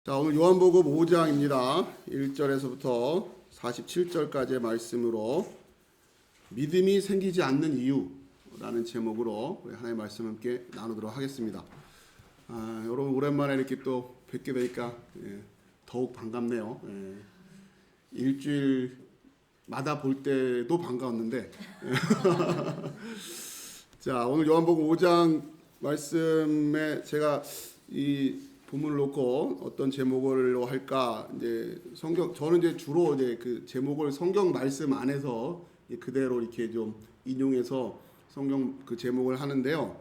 자, 오늘 요한복음 5장입니다. 1절에서부터 47절까지의 말씀으로 믿음이 생기지 않는 이유라는 제목으로 우리 하나님의 말씀 함께 나누도록 하겠습니다. 여러분 오랜만에 이렇게 또 뵙게 되니까 더욱 반갑네요. 일주일마다 볼 때도 반가웠는데 자, 오늘 요한복음 5장 말씀에 제가 이 본문을 놓고 어떤 제목으로 할까, 이제 저는 이제 주로 이제 그 제목을 성경 말씀 안에서 그대로 이렇게 좀 인용해서 성경 그 제목을 하는데요.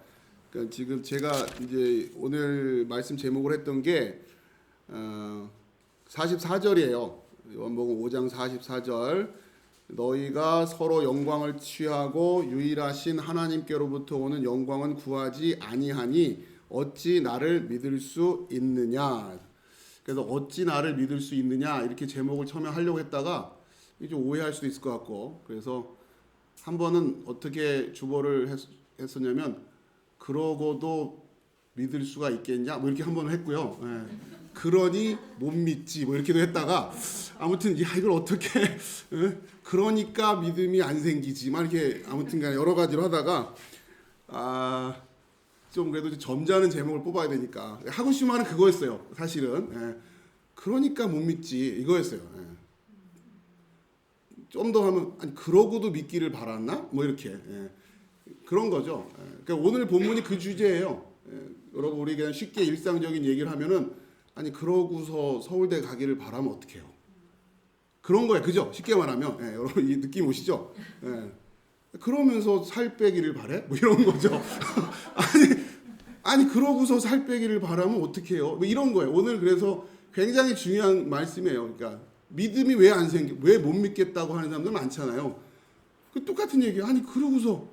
그러니까 지금 제가 이제 오늘 말씀 제목을 했던 게 44절이에요. 요한복음 5장 44절. 너희가 서로 영광을 취하고 유일하신 하나님께로부터 오는 영광은 구하지 아니하니 어찌 나를 믿을 수 있느냐. 그래서 어찌 나를 믿을 수 있느냐 이렇게 제목을 처음에 하려고 했다가 이제 오해할 수도 있을 것 같고, 그래서 한 번은 어떻게 주보를 했었냐면 그러고도 믿을 수가 있겠냐 뭐 이렇게 한 번 했고요. 그러니 못 믿지 뭐 이렇게도 했다가 아무튼 야 이걸 어떻게 그러니까 믿음이 안 생기지 막 이렇게 아무튼간에 여러 가지로 하다가 좀 그래도 점잖은 제목을 뽑아야 되니까 하고 싶은 말은 그거였어요. 사실은 그러니까 못 믿지 이거였어요. 좀 더 하면 아니 그러고도 믿기를 바랐나 뭐 이렇게 그런 거죠. 그러니까 오늘 본문이 그 주제예요. 여러분 우리 그냥 쉽게 일상적인 얘기를 하면은 아니 그러고서 서울대 가기를 바라면 어떡해요? 그런 거예요, 그죠? 쉽게 말하면 여러분 이 느낌 오시죠? 그러면서 살 빼기를 바래? 뭐 이런 거죠. 아니 그러고서 살 빼기를 바라면 어떡해요? 뭐 이런 거예요. 오늘 그래서 굉장히 중요한 말씀이에요. 그러니까 믿음이 왜 안 생겨? 왜 못 믿겠다고 하는 사람들 많잖아요. 그 똑같은 얘기예요. 아니 그러고서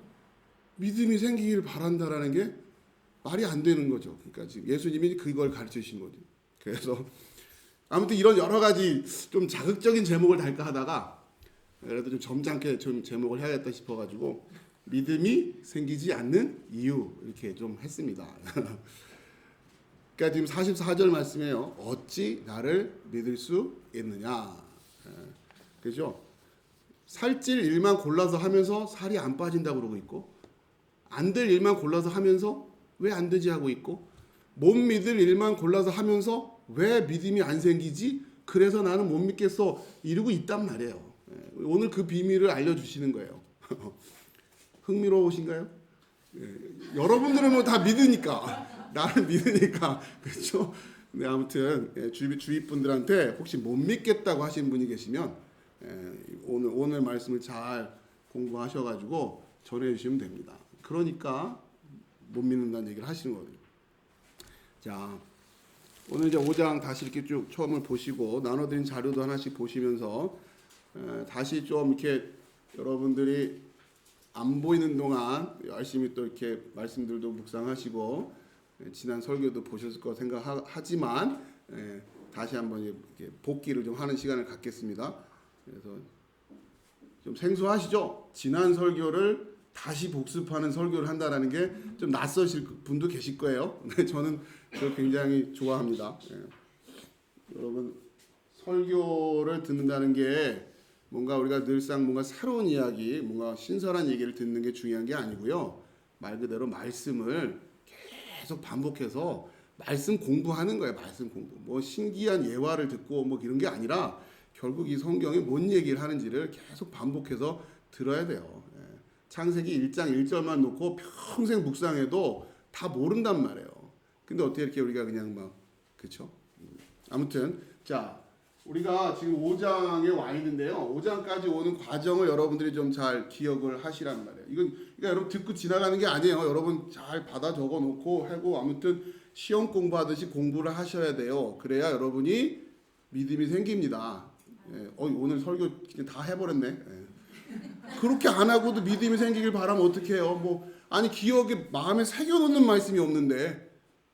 믿음이 생기기를 바란다라는 게 말이 안 되는 거죠. 그러니까 지금 예수님이 그걸 가르치신 거죠. 그래서 아무튼 이런 여러 가지 좀 자극적인 제목을 달까 하다가 그래도 좀 점잖게 좀 제목을 해야겠다 싶어가지고 믿음이 생기지 않는 이유 이렇게 좀 했습니다. 그러니까 지금 44절 말씀이에요. 어찌 나를 믿을 수 있느냐. 그죠? 살찔 일만 골라서 하면서 살이 안 빠진다고 그러고 있고, 안 될 일만 골라서 하면서 왜 안 되지 하고 있고, 못 믿을 일만 골라서 하면서 왜 믿음이 안 생기지? 그래서 나는 못 믿겠어 이러고 있단 말이에요. 오늘 그 비밀을 알려주시는 거예요. 흥미로우신가요? 여러분들은 뭐 다 믿으니까, 나를 믿으니까, 그렇죠? 네, 아무튼 주위 분들한테 혹시 못 믿겠다고 하시는 분이 계시면 오늘 말씀을 잘 공부하셔가지고 전해주시면 됩니다. 그러니까 못 믿는다는 얘기를 하시는 거예요. 자, 오늘 이제 5장 다시 이렇게 쭉 처음을 보시고 나눠드린 자료도 하나씩 보시면서 다시 좀 이렇게 여러분들이 안 보이는 동안 열심히 또 이렇게 말씀들도 묵상하시고 지난 설교도 보셨을 거 생각하지만 다시 한번 이렇게 복기를 좀 하는 시간을 갖겠습니다. 그래서 좀 생소하시죠? 지난 설교를 다시 복습하는 설교를 한다라는 게 좀 낯서실 분도 계실 거예요. 근데 저는 그걸 굉장히 좋아합니다. 여러분 설교를 듣는다는 게 뭔가 우리가 늘상 뭔가 새로운 이야기, 뭔가 신선한 얘기를 듣는 게 중요한 게 아니고요. 말 그대로 말씀을 계속 반복해서 말씀 공부하는 거예요. 말씀 공부. 뭐 신기한 예화를 듣고 뭐 이런 게 아니라 결국 이 성경이 뭔 얘기를 하는지를 계속 반복해서 들어야 돼요. 창세기 1장 1절만 놓고 평생 묵상해도 다 모른단 말이에요. 근데 어떻게 이렇게 우리가 그냥 막 그렇죠? 아무튼 자, 우리가 지금 5장에 와 있는데요. 5장까지 오는 과정을 여러분들이 좀 잘 기억을 하시란 말이에요. 이건 그러니까 여러분 듣고 지나가는 게 아니에요. 여러분 잘 받아 적어 놓고 하고 아무튼 시험 공부하듯이 공부를 하셔야 돼요. 그래야 여러분이 믿음이 생깁니다. 오늘 설교 다 해버렸네. 그렇게 안 하고도 믿음이 생기길 바라면 어떡해요? 뭐 아니 기억에 마음에 새겨 놓는 말씀이 없는데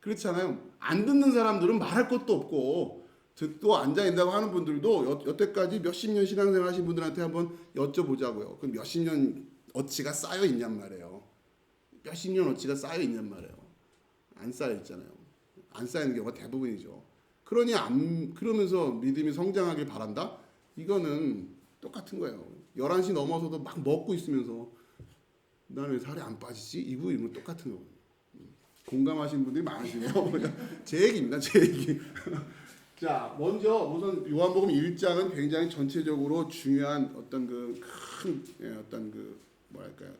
그렇잖아요. 안 듣는 사람들은 말할 것도 없고 듣고 앉아 있다고 하는 분들도 여태까지 몇십 년 신앙생활 하신 분들한테 한번 여쭤보자고요. 그럼 몇십 년 어치가 쌓여 있냔 말이에요. 몇십 년 어치가 쌓여 있냔 말이에요. 안 쌓여 있잖아요. 안 쌓이는 경우가 대부분이죠. 그러니 안 그러면서 믿음이 성장하길 바란다? 이거는 똑같은 거예요. 11시 넘어서도 막 먹고 있으면서 나는 왜 살이 안 빠지지? 이 부분은 똑같은 거예요. 공감하시는 분들이 많으시네요. 제 얘기입니다. 제 얘기. 자, 먼저 우선 요한복음 1장은 굉장히 전체적으로 중요한 어떤 그 큰 어떤 그 뭐랄까요?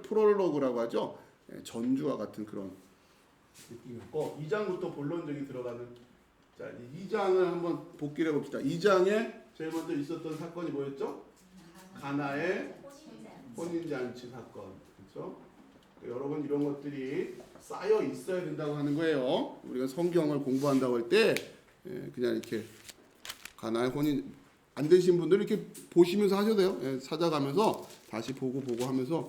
프롤로그라고 하죠. 전주와 같은 그런 느낌이었고 2장부터 본론적인 들어가는 자, 2장을 한번 복기를 해봅시다. 2장에 제일 먼저 있었던 사건이 뭐였죠? 가나의 혼인잔치 사건. 그렇죠? 여러분 이런 것들이 쌓여 있어야 된다고 하는 거예요. 우리가 성경을 공부한다고 할 때 그냥 이렇게 가나의 혼인 안 되신 분들 이렇게 보시면서 하셔도 돼요. 찾아가면서 다시 보고 하면서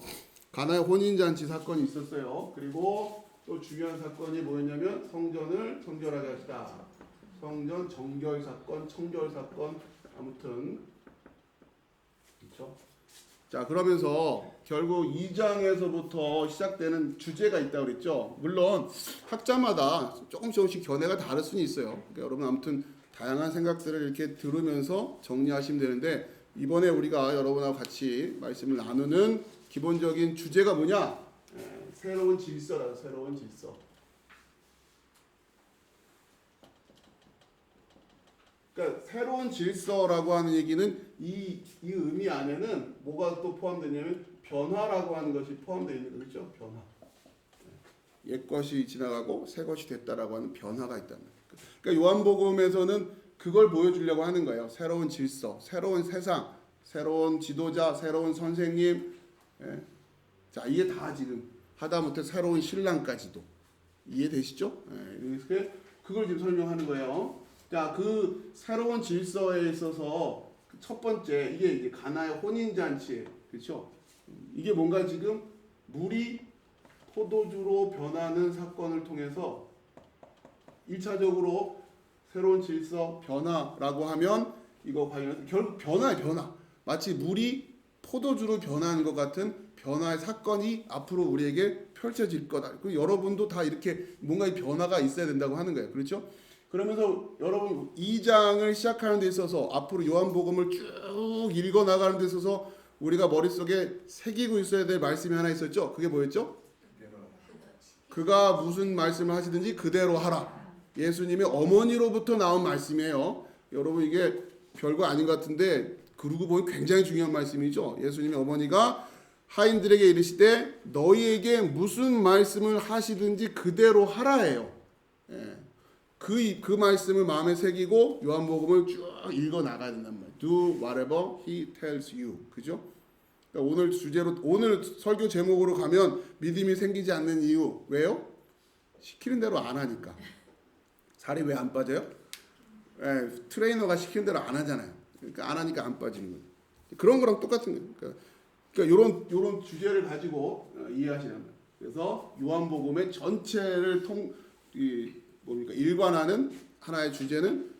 가나의 혼인잔치 사건이 있었어요. 그리고 또 중요한 사건이 뭐였냐면 성전을 정결하게 하시다. 성전 정결 사건, 청결 사건 아무튼 그렇죠. 자, 그러면서 결국 2장에서부터 시작되는 주제가 있다고 그랬죠. 물론 학자마다 조금씩 견해가 다를 수는 있어요. 그러니까 여러분 아무튼 다양한 생각들을 이렇게 들으면서 정리하시면 되는데 이번에 우리가 여러분하고 같이 말씀을 나누는 기본적인 주제가 뭐냐? 새로운 질서라서 새로운 질서. 그러니까 새로운 질서라고 하는 얘기는 이 의미 안에는 뭐가 또 포함되냐면 변화라고 하는 것이 포함되어 있는 거죠. 변화. 옛 것이 지나가고 새 것이 됐다라고 하는 변화가 있다는 거예요. 그러니까 요한복음에서는 그걸 보여주려고 하는 거예요. 새로운 질서, 새로운 세상, 새로운 지도자, 새로운 선생님. 자, 이게 다 지금 하다못해 새로운 신랑까지도 이해되시죠? 그래서 그걸 지금 설명하는 거예요. 자, 그 새로운 질서에 있어서 첫 번째 이게 이제 가나의 혼인 잔치, 그렇죠? 이게 뭔가 지금 물이 포도주로 변하는 사건을 통해서 1차적으로 새로운 질서 변화라고 하면 이거 관련 결국 변화의 변화. 마치 물이 포도주로 변하는 것 같은 변화의 사건이 앞으로 우리에게 펼쳐질 거다. 그리고 여러분도 다 이렇게 뭔가 이 변화가 있어야 된다고 하는 거예요. 그렇죠? 그러면서 여러분 2장을 시작하는 데 있어서 앞으로 요한복음을 쭉 읽어 나가는 데 있어서 우리가 머릿속에 새기고 있어야 될 말씀이 하나 있었죠. 그게 뭐였죠? 그가 무슨 말씀을 하시든지 그대로 하라. 예수님의 어머니로부터 나온 말씀이에요. 여러분 이게 별거 아닌 것 같은데 그러고 보니 굉장히 중요한 말씀이죠. 예수님의 어머니가 하인들에게 이르시되 너희에게 무슨 말씀을 하시든지 그대로 하라예요. 그 말씀을 마음에 새기고 요한복음을 쭉 읽어 나가야 된단 말이에요. Do whatever he tells you. 그죠? 그러니까 오늘 주제로 오늘 설교 제목으로 가면 믿음이 생기지 않는 이유 왜요? 시키는 대로 안 하니까. 살이 왜 안 빠져요? 트레이너가 시키는 대로 안 하잖아요. 그러니까 안 하니까 안 빠지는 거예요. 그런 거랑 똑같은 거예요. 그러니까 이런 주제를 가지고 이해하시는 거예요. 그래서 요한복음의 전체를 일관하는 하나의 주제는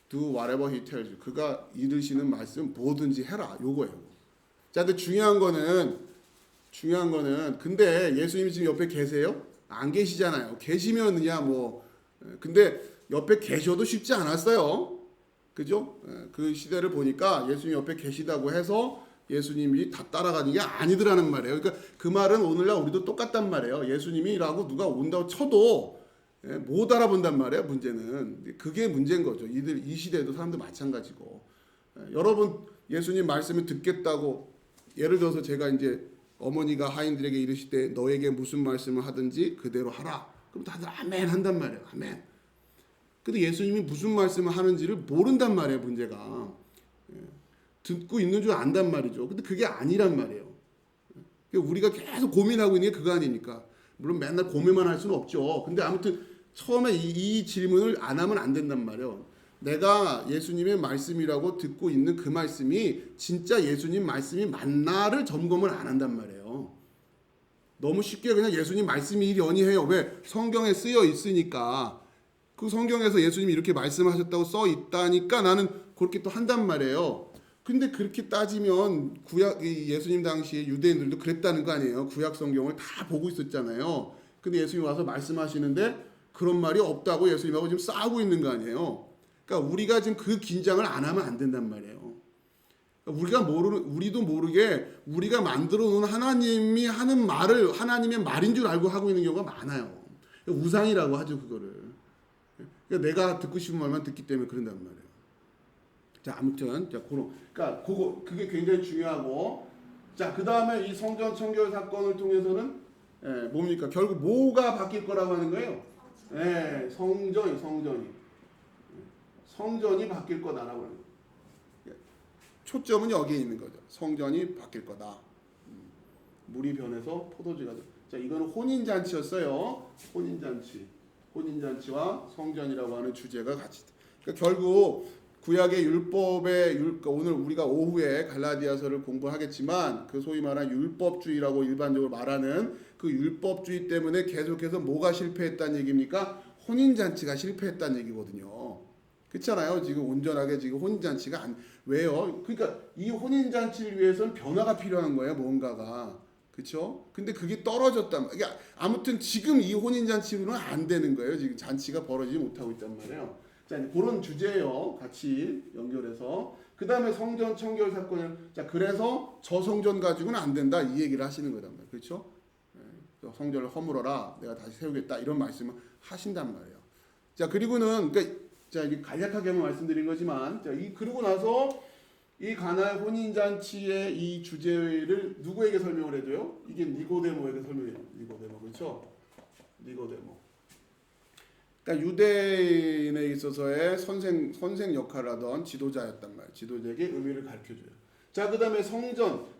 Do whatever he tells you. 그가 이르시는 말씀 뭐든지 해라. 요거예요. 자, 근데 중요한 거는 근데 예수님이 지금 옆에 계세요? 안 계시잖아요. 계시면야 뭐 근데 옆에 계셔도 쉽지 않았어요. 그죠? 그 시대를 보니까 예수님 옆에 계시다고 해서 예수님이 다 따라가는 게 아니더라는 말이에요. 그러니까 그 말은 오늘날 우리도 똑같단 말이에요. 예수님이라고 누가 온다고 쳐도 못 알아본단 말이에요. 문제는 그게 문제인 거죠. 이 시대에도 사람들 마찬가지고. 여러분 예수님 말씀을 듣겠다고 예를 들어서 제가 이제 어머니가 하인들에게 이르시되 너에게 무슨 말씀을 하든지 그대로 하라. 그럼 다들 아멘 한단 말이에요. 아멘. 근데 예수님이 무슨 말씀을 하는지를 모른단 말이에요. 문제가. 듣고 있는 줄 안단 말이죠. 근데 그게 아니란 말이에요. 우리가 계속 고민하고 있는 게 그거 아닙니까? 물론 맨날 고민만 할 수는 없죠. 근데 아무튼 처음에 이 질문을 안 하면 안 된단 말이에요. 내가 예수님의 말씀이라고 듣고 있는 그 말씀이 진짜 예수님 말씀이 맞나를 점검을 안 한단 말이에요. 너무 쉽게 그냥 예수님 말씀이 연이해요. 왜? 성경에 쓰여 있으니까. 그 성경에서 예수님이 이렇게 말씀하셨다고 써 있다니까 나는 그렇게 또 한단 말이에요. 근데 그렇게 따지면 예수님 당시에 유대인들도 그랬다는 거 아니에요. 구약 성경을 다 보고 있었잖아요. 근데 예수님이 와서 말씀하시는데 그런 말이 없다고 예수님하고 지금 싸우고 있는 거 아니에요. 그러니까 우리가 지금 그 긴장을 안 하면 안 된단 말이에요. 우리도 모르게 우리가 만들어 놓은 하나님이 하는 말을 하나님의 말인 줄 알고 하고 있는 경우가 많아요. 우상이라고 하죠, 그거를. 그러니까 내가 듣고 싶은 말만 듣기 때문에 그런단 말이에요. 자, 아무튼 그러니까 그게 굉장히 중요하고, 자, 그 다음에 이 성전 청결 사건을 통해서는 뭡니까? 결국 뭐가 바뀔 거라고 하는 거예요? 성전이 바뀔 거다라고 하는 거예요. 초점은 여기에 있는 거죠. 성전이 바뀔 거다. 물이 변해서 포도주가 돼. 자, 이거는 혼인잔치였어요. 혼인잔치와 성전이라고 하는 주제가 같이. 그러니까 결국 구약의 그러니까 오늘 우리가 오후에 갈라디아서를 공부하겠지만 그 소위 말하는 율법주의라고 일반적으로 말하는 그 율법주의 때문에 계속해서 뭐가 실패했다는 얘기입니까? 혼인잔치가 실패했다는 얘기거든요. 그렇잖아요. 지금 온전하게 지금 혼인잔치가 왜요? 그러니까 이 혼인잔치를 위해서는 변화가 필요한 거예요. 뭔가가. 그렇죠? 근데 그게 떨어졌단 말이에요. 그러니까 아무튼 지금 이 혼인잔치로는 안 되는 거예요. 지금 잔치가 벌어지지 못하고 있단 말이에요. 자, 그런 주제예요. 같이 연결해서. 그 다음에 성전 청결 사건을. 자, 그래서 저 성전 가지고는 안 된다. 이 얘기를 하시는 거단 말이에요. 그렇죠? 성전을 허물어라. 내가 다시 세우겠다. 이런 말씀을 하신단 말이에요. 자, 그리고는 그러니까 자, 이게 간략하게만 말씀드린 거지만, 자, 그러고 나서 이 가나의 혼인잔치의 이 주제를 누구에게 설명을 해줘요? 이게 니고데모에게 설명해요. 니고데모, 그렇죠? 니고데모. 그러니까 유대인에 있어서의 선생 역할을 하던 지도자였단 말이에요. 지도자에게 의미를 가르쳐줘요. 자, 그 다음에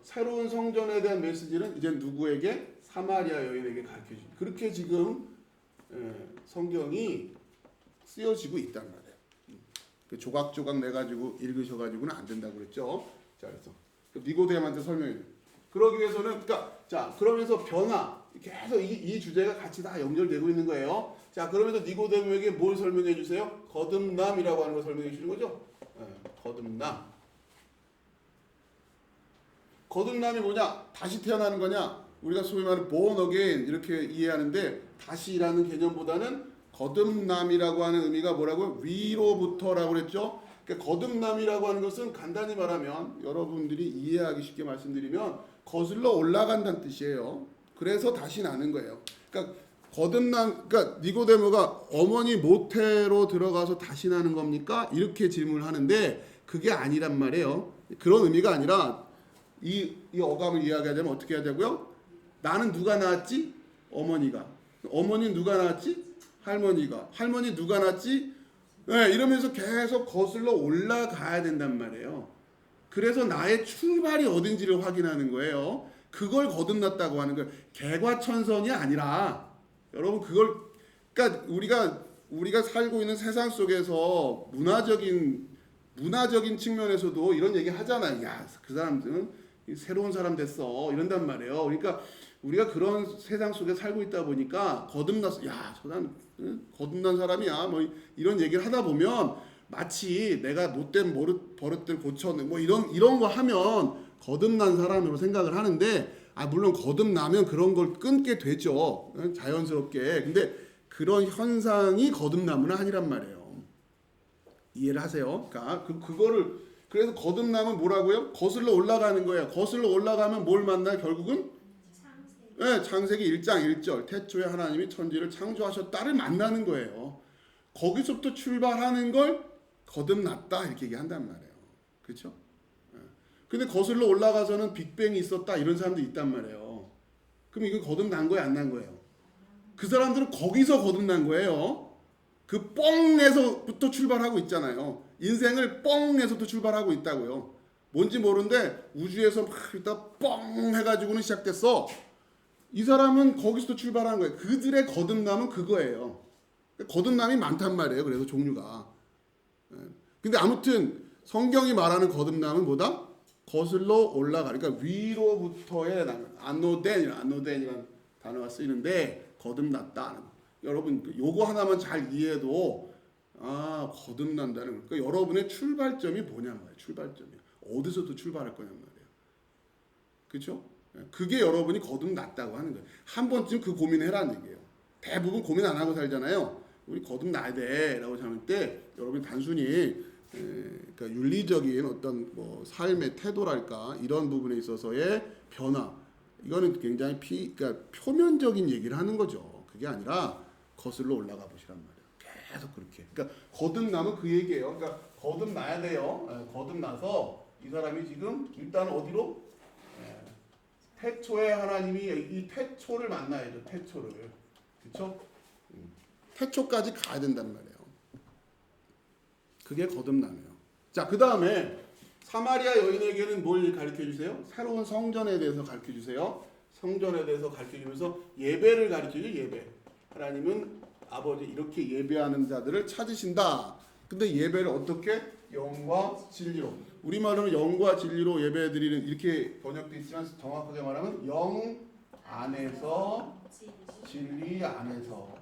새로운 성전에 대한 메시지는 이제 누구에게? 사마리아 여인에게 가르쳐줘요. 그렇게 지금 성경이 쓰여지고 있단 말이에요. 조각조각 내가지고 읽으셔가지고는 안 된다고 그랬죠. 자, 그래서 니고데모한테 설명해 줘요. 그러기 위해서는, 자, 그러면서 변화, 계속 이 주제가 같이 다 연결되고 있는 거예요. 자, 그러면서 니고데모에게 뭘 설명해 주세요? 거듭남이라고 하는 걸 설명해 주는 거죠. 거듭남. 거듭남이 뭐냐? 다시 태어나는 거냐? 우리가 소위 말하는 born again 이렇게 이해하는데, 다시라는 개념보다는 거듭남이라고 하는 의미가 뭐라고요? 위로부터라고 그랬죠? 그러니까 거듭남이라고 하는 것은 간단히 말하면 여러분들이 이해하기 쉽게 말씀드리면 거슬러 올라간다는 뜻이에요. 그래서 다시 나는 거예요. 그러니까 그러니까 니고데모가 어머니 모태로 들어가서 다시 나는 겁니까? 이렇게 질문을 하는데 그게 아니란 말이에요. 그런 의미가 아니라 이 어감을 이야기하자면 어떻게 해야 되고요? 나는 누가 낳았지? 어머니가. 어머니는 누가 낳았지? 할머니 누가 낳았지? 이러면서 계속 거슬러 올라가야 된단 말이에요. 그래서 나의 출발이 어딘지를 확인하는 거예요. 그걸 거듭났다고 하는 거예요. 개과천선이 아니라 여러분 그러니까 우리가 살고 있는 세상 속에서 문화적인 측면에서도 이런 얘기 하잖아요. 야, 그 사람들은 새로운 사람 됐어. 이런단 말이에요. 그러니까 우리가 그런 세상 속에 살고 있다 보니까 거듭났어. 야, 저 사람 거듭난 사람이야. 뭐 이런 얘기를 하다 보면 마치 내가 못된 버릇들 고쳤네. 뭐 이런 거 하면 거듭난 사람으로 생각을 하는데, 물론 거듭나면 그런 걸 끊게 되죠. 자연스럽게. 근데 그런 현상이 거듭남은 아니란 말이에요. 이해를 하세요? 그러니까 그래서 거듭남은 뭐라고요? 거슬러 올라가는 거예요. 거슬러 올라가면 뭘 만나? 결국은 창세기 1장 1절 태초에 하나님이 천지를 창조하셨다를 만나는 거예요. 거기서부터 출발하는 걸 거듭났다 이렇게 얘기한단 말이에요. 그렇죠? 근데 거슬러 올라가서는 빅뱅이 있었다 이런 사람도 있단 말이에요. 그럼 이거 거듭난 거예요, 안 난 거예요? 그 사람들은 거기서 거듭난 거예요. 그 뻥에서부터 출발하고 있잖아요. 인생을 뻥에서부터 출발하고 있다고요. 뭔지 모르는데 우주에서 막 일단 뻥 해가지고는 시작됐어. 이 사람은 거기서부터 출발한 거예요. 그들의 거듭남은 그거예요. 거듭남이 많단 말이에요. 그래서 종류가. 근데 아무튼 성경이 말하는 거듭남은 뭐다? 거슬러 올라가. 그러니까 위로부터의 안노덴이라는 단어가 쓰이는데 거듭났다. 여러분 요거 하나만 잘 이해해도 거듭난다는 거. 그러니까 여러분의 출발점이 뭐냐 말이에요. 출발점이 어디서부터 출발할 거냐 말이에요. 그렇죠? 그게 여러분이 거듭났다고 하는 거예요. 한 번쯤 그 고민해라는 얘기예요. 대부분 고민 안 하고 살잖아요. 우리 거듭나야 돼라고 생각할 때 여러분이 단순히 그러니까 윤리적인 어떤 뭐 삶의 태도랄까 이런 부분에 있어서의 변화 이거는 굉장히 그러니까 표면적인 얘기를 하는 거죠. 그게 아니라 거슬러 올라가 보시란 말이에요. 계속 그렇게. 그러니까 거듭나면 그 얘기예요. 그러니까 거듭나야 돼요. 거듭나서 이 사람이 지금 일단 어디로? 태초에 하나님이 이 태초를 만나야죠. 태초를. 그렇죠? 태초까지 가야 된단 말이에요. 그게 거듭나네요. 자, 그 다음에 사마리아 여인에게는 뭘 가르쳐 주세요? 새로운 성전에 대해서 가르쳐 주세요. 성전에 대해서 가르쳐 주면서 예배를 가르쳐 줘요. 예배. 하나님은 아버지 이렇게 예배하는 자들을 찾으신다. 근데 예배를 어떻게? 영과 진리로. 우리말로는 영과 진리로 예배드리는 이렇게 번역되어 있지만 정확하게 말하면 영 안에서 진리 안에서.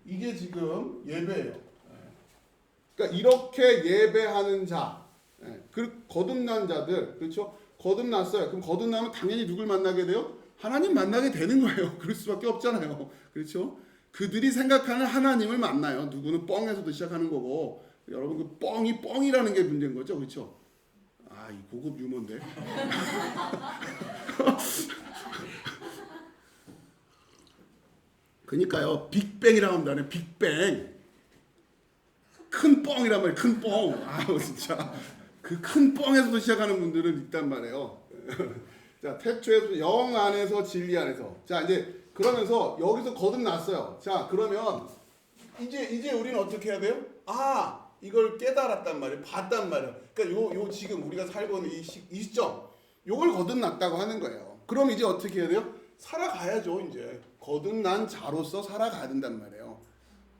이게 지금 예배예요. 그러니까 이렇게 예배하는 자, 그 거듭난 자들, 그렇죠? 거듭났어요. 그럼 거듭나면 당연히 누굴 만나게 돼요? 하나님 만나게 되는 거예요. 그럴 수밖에 없잖아요. 그렇죠? 그들이 생각하는 하나님을 만나요. 누구는 뻥에서도 시작하는 거고, 여러분 그 뻥이 뻥이라는 게 문제인 거죠, 그렇죠? 아, 이 고급 유머인데. 그러니까요, 빅뱅이라고 합니다. 빅뱅. 큰 뻥이란 말이에요. 큰 뻥. 아, 진짜. 그 큰 뻥에서도 시작하는 분들은 있단 말이에요. 자, 태초에서 영 안에서 진리 안에서. 자, 이제 그러면서 여기서 거듭났어요. 자, 그러면 이제 우리는 어떻게 해야 돼요? 아, 이걸 깨달았단 말이에요. 봤단 말이에요. 그러니까 요 지금 우리가 살고 있는 이 시점, 요걸 거듭났다고 하는 거예요. 그럼 이제 어떻게 해야 돼요? 살아가야죠. 이제 거듭난 자로서 살아가야 된단 말이에요.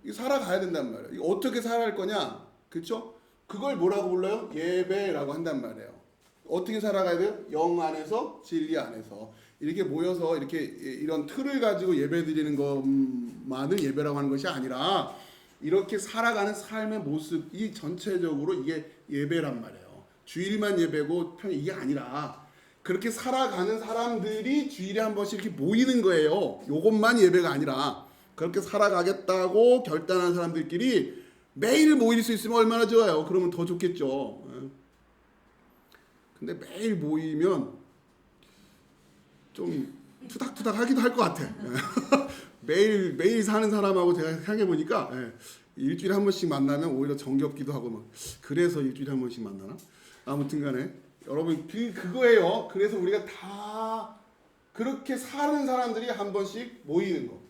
이 살아가야 된단 말이에요. 이거 어떻게 살아갈 거냐? 그렇죠? 그걸 뭐라고 불러요? 예배라고 한단 말이에요. 어떻게 살아가야 돼요? 영 안에서 진리 안에서 이렇게 모여서 이렇게 이런 틀을 가지고 예배 드리는 것만을 예배라고 하는 것이 아니라 이렇게 살아가는 삶의 모습이 전체적으로 이게 예배란 말이에요. 주일만 예배고 편히 이게 아니라 그렇게 살아가는 사람들이 주일에 한 번씩 이렇게 모이는 거예요. 요것만 예배가 아니라 그렇게 살아가겠다고 결단한 사람들끼리 매일 모일 수 있으면 얼마나 좋아요. 그러면 더 좋겠죠. 근데 매일 모이면 좀 투닥투닥 하기도 할 것 같아. 매일 사는 사람하고 제가 생각해 보니까 일주일에 한 번씩 만나면 오히려 정겹기도 하고 막 그래서 일주일에 한 번씩 만나나? 아무튼간에 여러분 그거예요. 그래서 우리가 다 그렇게 사는 사람들이 한 번씩 모이는 거.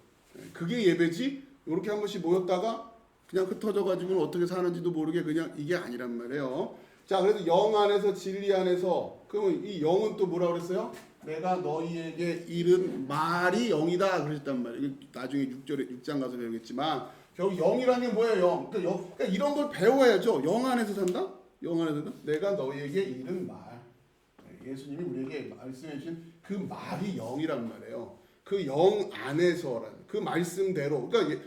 그게 예배지. 이렇게 한 번씩 모였다가 그냥 흩어져 가지고는 어떻게 사는지도 모르게 그냥 이게 아니란 말이에요. 자, 그래서 영 안에서 진리 안에서 그러면 이 영은 또 뭐라 그랬어요? 내가 너희에게 이른 말이 영이다 그러셨단 말이에요. 나중에 6장 가서 배우겠지만 결국 영이라는 게 뭐예요? 영. 그러니까 이런 걸 배워야죠. 영 안에서 산다? 영 안에서 산다? 내가 너희에게 이른 말. 예수님이 우리에게 말씀해 주신 그 말이 영이란 말이에요. 그 영 안에서라는 그 말씀대로. 그러니까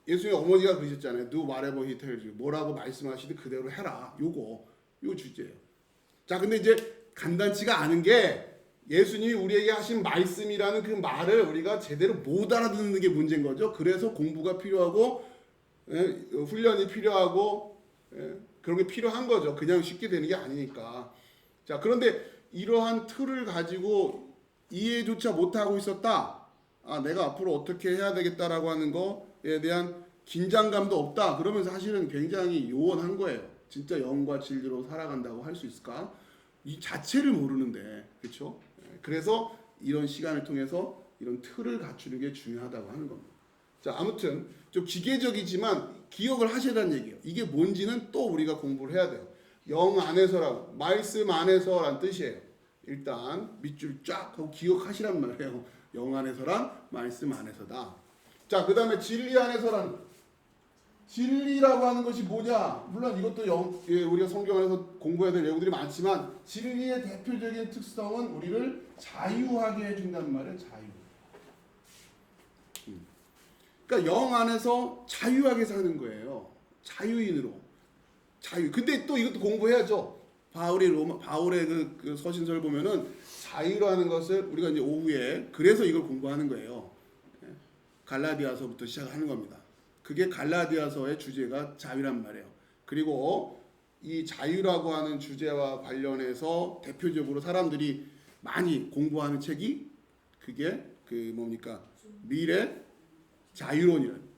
예수님 어머니가 그러셨잖아요. Do whatever he tells you. 뭐라고 말씀하시든 그대로 해라. 요 주제예요. 자, 근데 이제 간단치가 않은 게 예수님이 우리에게 하신 말씀이라는 그 말을 우리가 제대로 못 알아듣는 게 문제인 거죠. 그래서 공부가 필요하고 훈련이 필요하고 그런 게 필요한 거죠. 그냥 쉽게 되는 게 아니니까. 자, 그런데 이러한 틀을 가지고 이해조차 못하고 있었다. 아, 내가 앞으로 어떻게 해야 되겠다라고 하는 거에 대한 긴장감도 없다. 그러면 사실은 굉장히 요원한 거예요. 진짜 영과 진리로 살아간다고 할 수 있을까? 이 자체를 모르는데, 그렇죠? 그래서 이런 시간을 통해서 이런 틀을 갖추는 게 중요하다고 하는 겁니다. 자, 아무튼 좀 기계적이지만 기억을 하셔야라는 얘기예요. 이게 뭔지는 또 우리가 공부를 해야 돼요. 영 안에서라고, 말씀 안에서란 뜻이에요. 일단 밑줄 쫙 하고 기억하시란 말이에요. 영 안에서란 말씀 안에서다. 자, 그 다음에 진리 안에서란 진리라고 하는 것이 뭐냐? 물론 이것도 우리가 성경 안에서 공부해야 될 내용들이 많지만 진리의 대표적인 특성은 우리를 자유하게 해준다는 말이에요. 자유. 그러니까 영 안에서 자유하게 사는 거예요. 자유인으로. 자유. 근데 또 이것도 공부해야죠. 바울의 그 서신서를 보면은 자유라는 것을 우리가 이제 오후에 그래서 이걸 공부하는 거예요. 갈라디아서부터 시작하는 겁니다. 그게 갈라디아서의 주제가 자유란 말이에요. 그리고 이 자유라고 하는 주제와 관련해서 대표적으로 사람들이 많이 공부하는 책이 그게 그 뭡니까? 미래 자유론이라는.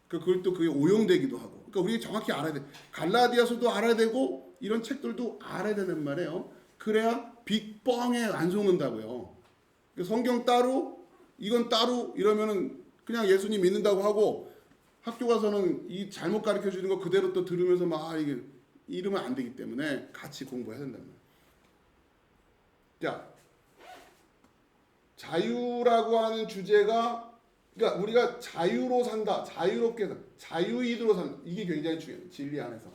그걸 또 그게 오용되기도 하고. 그러니까 우리가 정확히 알아야 돼. 갈라디아서도 알아야 되고 이런 책들도 알아야 되는 말이에요. 그래야 빅뻥에 안 속는다고요. 성경 따로 이건 따로 이러면은 그냥 예수님 믿는다고 하고 학교 가서는 이 잘못 가르쳐 주는 거 그대로 또 들으면서 막 이게 이러면 안 되기 때문에 같이 공부해야 된단 말이에요. 자, 자유라고 하는 주제가 그러니까 우리가 자유로 산다, 자유롭게 산다, 자유이드로 산다. 이게 굉장히 중요해요. 진리 안에서.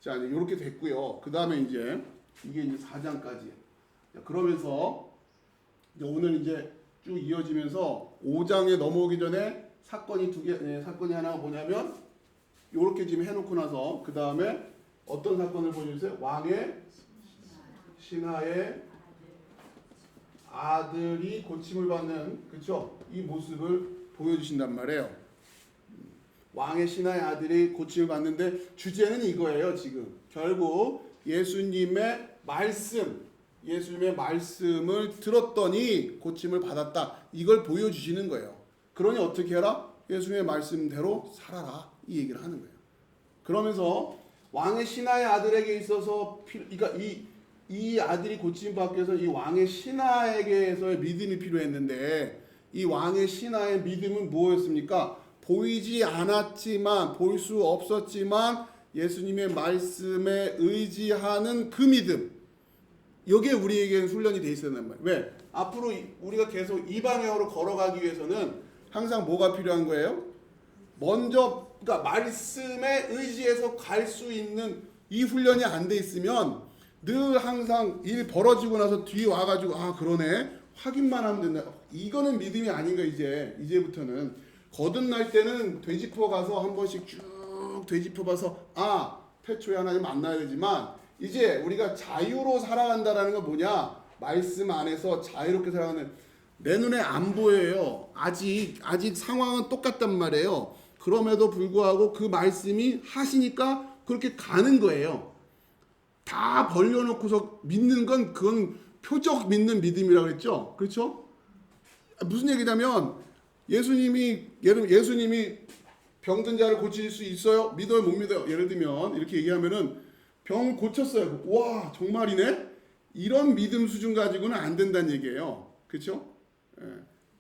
자, 이제 이렇게 됐고요. 그 다음에 이제 이게 이제 4장까지예요. 그러면서 이제 오늘 이제 쭉 이어지면서 5장에 넘어오기 전에 사건이 사건이 하나가 뭐냐면 이렇게 지금 해놓고 나서 그 다음에 어떤 사건을 보여주세요? 왕의 신하의 아들이 고침을 받는 그렇죠? 이 모습을 보여주신단 말이에요. 왕의 신하의 아들이 고침을 받는데 주제는 이거예요. 지금 결국 예수님의 말씀을 들었더니 고침을 받았다. 이걸 보여주시는 거예요. 그러니 어떻게 해라? 예수님의 말씀대로 살아라. 이 얘기를 하는 거예요. 그러면서 왕의 신하의 아들에게 있어서 그러니까 이 아들이 고침 받기 위해서 이 왕의 신하에게서의 믿음이 필요했는데 이 왕의 신하의 믿음은 무엇이었습니까? 보이지 않았지만 볼 수 없었지만 예수님의 말씀에 의지하는 그 믿음. 이게 우리에게는 훈련이 돼 있어야 된단 말이에요. 왜? 앞으로 우리가 계속 이 방향으로 걸어가기 위해서는 항상 뭐가 필요한 거예요? 먼저 그러니까 말씀에 의지해서 갈 수 있는 이 훈련이 안 돼 있으면 늘 항상 일 벌어지고 나서 뒤에 와가지고 아 그러네 확인만 하면 된다. 이거는 믿음이 아닌 거 이제부터는 거듭날 때는 되짚어 가서 한 번씩 쭉 되짚어 봐서 아 태초에 하나님 만나야 되지만 이제 우리가 자유로 살아간다라는 건 뭐냐? 말씀 안에서 자유롭게 살아가는 내 눈에 안 보여요. 아직 상황은 똑같단 말이에요. 그럼에도 불구하고 그 말씀이 하시니까 그렇게 가는 거예요. 다 벌려놓고서 믿는 건 그건 표적 믿는 믿음이라고 그랬죠. 그렇죠? 무슨 얘기냐면 예수님이 병든 자를 고칠 수 있어요? 믿어요? 못 믿어요? 예를 들면 이렇게 얘기하면은 병 고쳤어요. 와 정말이네? 이런 믿음 수준 가지고는 안 된다는 얘기예요. 그렇죠?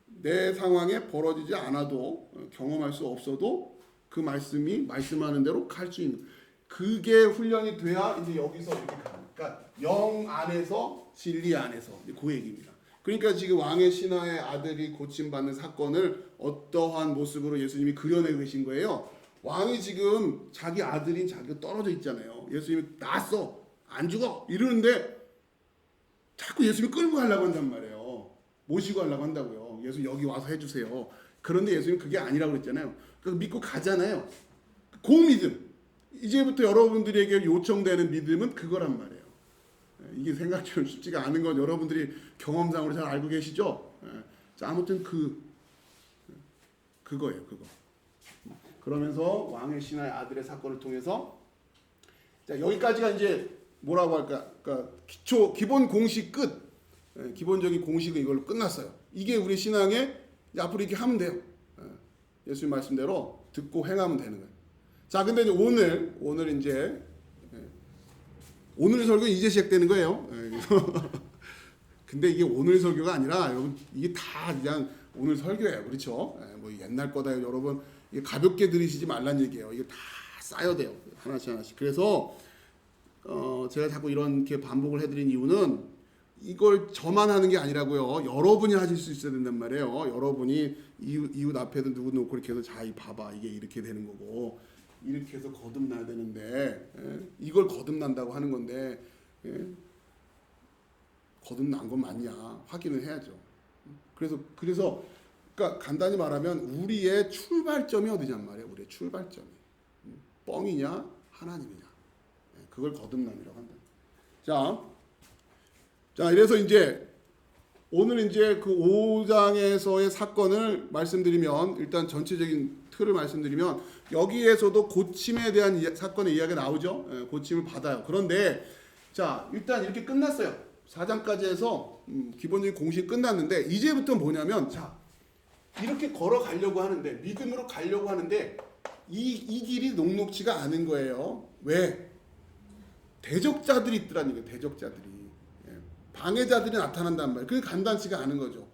내 상황에 벌어지지 않아도 경험할 수 없어도 그 말씀이 말씀하는 대로 갈 수 있는 그게 훈련이 돼야 이제 여기서 이렇게 가는. 그러니까 영 안에서 진리 안에서 그 얘기입니다. 그러니까 지금 왕의 신하의 아들이 고침받는 사건을 어떠한 모습으로 예수님이 그려내고 계신 거예요. 왕이 지금 자기 아들인 자기가 떨어져 있잖아요. 예수님이 났어 안 죽어 이러는데 자꾸 예수님이 끌고 가려고 한단 말이에요. 모시고 가려고 한다고요. 예수 여기 와서 해주세요. 그런데 예수님 그게 아니라고 그랬잖아요. 그러니까 믿고 가잖아요. 그 믿음. 이제부터 여러분들에게 요청되는 믿음은 그거란 말이에요. 이게 생각처럼 쉽지가 않은 건 여러분들이 경험상으로 잘 알고 계시죠? 자, 아무튼 그거예요. 그거. 그러면서 왕의 신하의 아들의 사건을 통해서 자, 여기까지가 이제 뭐라고 할까? 그러니까 기본 공식 끝. 기본적인 공식은 이걸로 끝났어요. 이게 우리 신앙에 앞으로 이렇게 하면 돼요. 예수님 말씀대로 듣고 행하면 되는 거예요. 자, 근데 이제 오늘 이제 오늘 설교 이제 시작되는 거예요. 근데 이게 오늘 설교가 아니라 여러분 이게 다 그냥 오늘 설교예요. 그렇죠? 뭐 옛날 거다 여러분. 이게 가볍게 들으시지 말란 얘기예요. 이게 다 쌓여야 돼요. 하나씩. 그래서 제가 자꾸 이렇게 반복을 해드린 이유는 이걸 저만 하는 게 아니라고요. 여러분이 하실 수 있어야 된단 말이에요. 여러분이 이웃 앞에도 누구 놓고 이렇게 해서 자, 이 봐봐. 이게 이렇게 되는 거고 이렇게 해서 거듭나야 되는데 이걸 거듭난다고 하는 건데 거듭난 건 맞냐 확인을 해야죠. 그래서 그러니까 간단히 말하면 우리의 출발점이 어디냔 말이에요. 우리의 출발점이 뻥이냐 하나님이냐 그걸 거듭남이라고 한다. 자, 이래서 이제 오늘 이제 그 5장에서의 사건을 말씀드리면, 일단 전체적인 틀을 말씀드리면, 여기에서도 고침에 대한 사건의 이야기가 나오죠. 고침을 받아요. 그런데 자, 일단 이렇게 끝났어요. 4장까지 해서 기본적인 공식이 끝났는데, 이제부터 뭐냐면, 자, 이렇게 걸어가려고 하는데, 믿음으로 가려고 하는데, 이 길이 녹록지가 않은 거예요. 왜? 대적자들이 있더라는 얘기예요. 대적자들이. 방해자들이 나타난단 말이에요. 그게 간단치가 않은 거죠.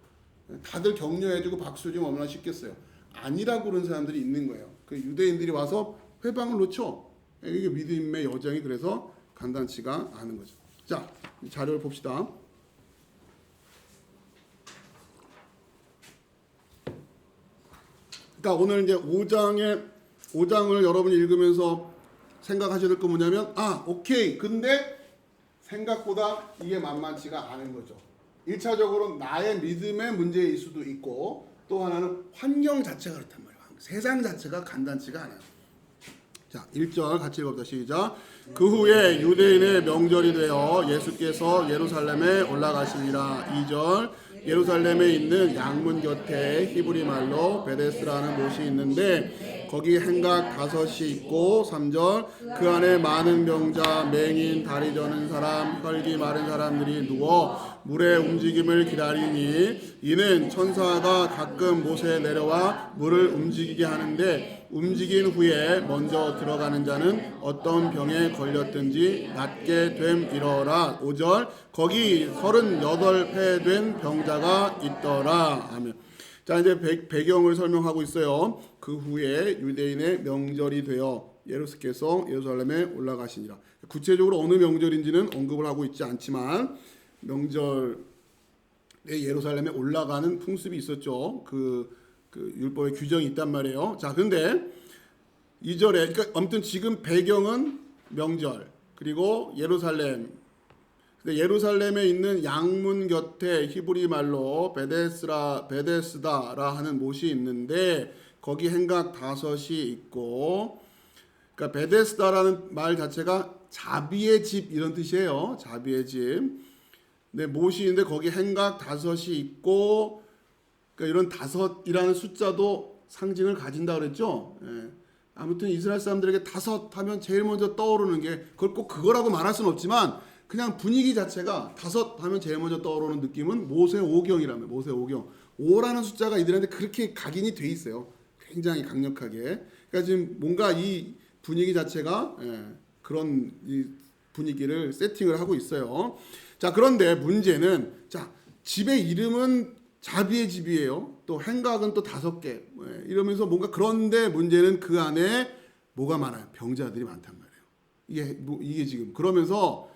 다들 격려해주고 박수 주면 얼마나 쉽겠어요. 아니라고 그런 사람들이 있는 거예요. 그 유대인들이 와서 회방을 놓죠. 이게 믿음의 여정이 그래서 간단치가 않은 거죠. 자, 자료를 봅시다. 그러니까 오늘 이제 5장을 여러분이 읽으면서 생각하셔야 될 거 뭐냐면, 오케이. 근데 생각보다 이게 만만치가 않은 거죠. 1차적으로 나의 믿음의 문제일 수도 있고, 또 하나는 환경 자체가 그렇단 말이에요. 세상 자체가 간단치가 않아요. 자, 1절 같이 읽어봅시다. 시작. 그 후에 유대인의 명절이 되어 예수께서 예루살렘에 올라가시니라. 2절. 예루살렘에 있는 양문 곁에 히브리 말로 베데스라는 못이 있는데 거기 행각 5이 있고, 3절. 그 안에 많은 병자, 맹인, 다리 저는 사람, 혈기 마른 사람들이 누워 물의 움직임을 기다리니, 이는 천사가 가끔 못에 내려와 물을 움직이게 하는데, 움직인 후에 먼저 들어가는 자는 어떤 병에 걸렸든지 낫게 됨이러라. 5절. 거기 38회 된 병자가 있더라. 아멘. 자, 이제 배경을 설명하고 있어요. 그 후에 유대인의 명절이 되어 예수께서 예루살렘에 올라가시니라. 구체적으로 어느 명절인지는 언급을 하고 있지 않지만, 명절에 예루살렘에 올라가는 풍습이 있었죠. 그 율법의 규정이 있단 말이에요. 자, 근데 2절에, 그러니까 아무튼 지금 배경은 명절, 그리고 예루살렘. 근데 예루살렘에 있는 양문 곁에 히브리 말로 베데스다라 하는 못이 있는데, 거기 행각 5이 있고, 그러니까 베데스다라는 말 자체가 자비의 집 이런 뜻이에요. 자비의 집. 근데 못이 있는데 거기 행각 5이 있고, 그러니까 이런 5이라는 숫자도 상징을 가진다 그랬죠. 아무튼 이스라엘 사람들에게 5 하면 제일 먼저 떠오르는 게, 그걸 꼭 그거라고 말할 수는 없지만 그냥 분위기 자체가 5 하면 제일 먼저 떠오르는 느낌은 모세오경이라며. 모세오경. 5라는 숫자가 이들한테 그렇게 각인이 돼 있어요. 굉장히 강력하게. 그러니까 지금 뭔가 이 분위기 자체가 그런 이 분위기를 세팅을 하고 있어요. 자, 그런데 문제는, 자, 집의 이름은 자비의 집이에요. 또 행각은 또 5개. 이러면서 뭔가, 그런데 문제는 그 안에 뭐가 많아요? 병자들이 많단 말이에요. 이게 지금 그러면서,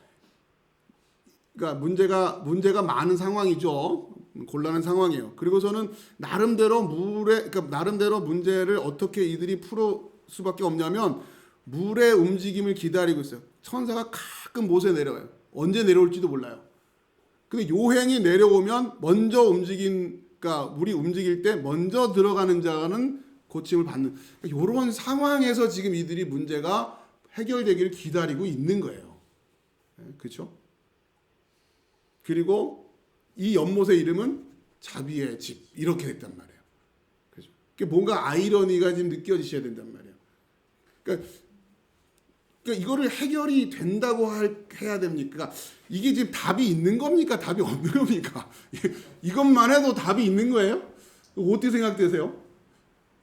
그러니까 문제가 많은 상황이죠. 곤란한 상황이에요. 그리고서는 나름대로 나름대로 문제를 어떻게 이들이 풀을 수밖에 없냐면, 물의 움직임을 기다리고 있어요. 천사가 가끔 못에 내려와요. 언제 내려올지도 몰라요. 근데 요행이 내려오면 먼저 그러니까 물이 움직일 때 먼저 들어가는 자는 고침을 받는, 이런 상황에서 지금 이들이 문제가 해결되기를 기다리고 있는 거예요. 그렇죠? 그리고 이 연못의 이름은 자비의 집, 이렇게 됐단 말이에요. 그렇죠? 뭔가 아이러니가 지금 느껴지셔야 된단 말이에요. 그러니까 이거를 해결이 된다고 해야 됩니까? 그러니까 이게 지금 답이 있는 겁니까? 답이 없는 겁니까? 이것만 해도 답이 있는 거예요? 어떻게 생각되세요?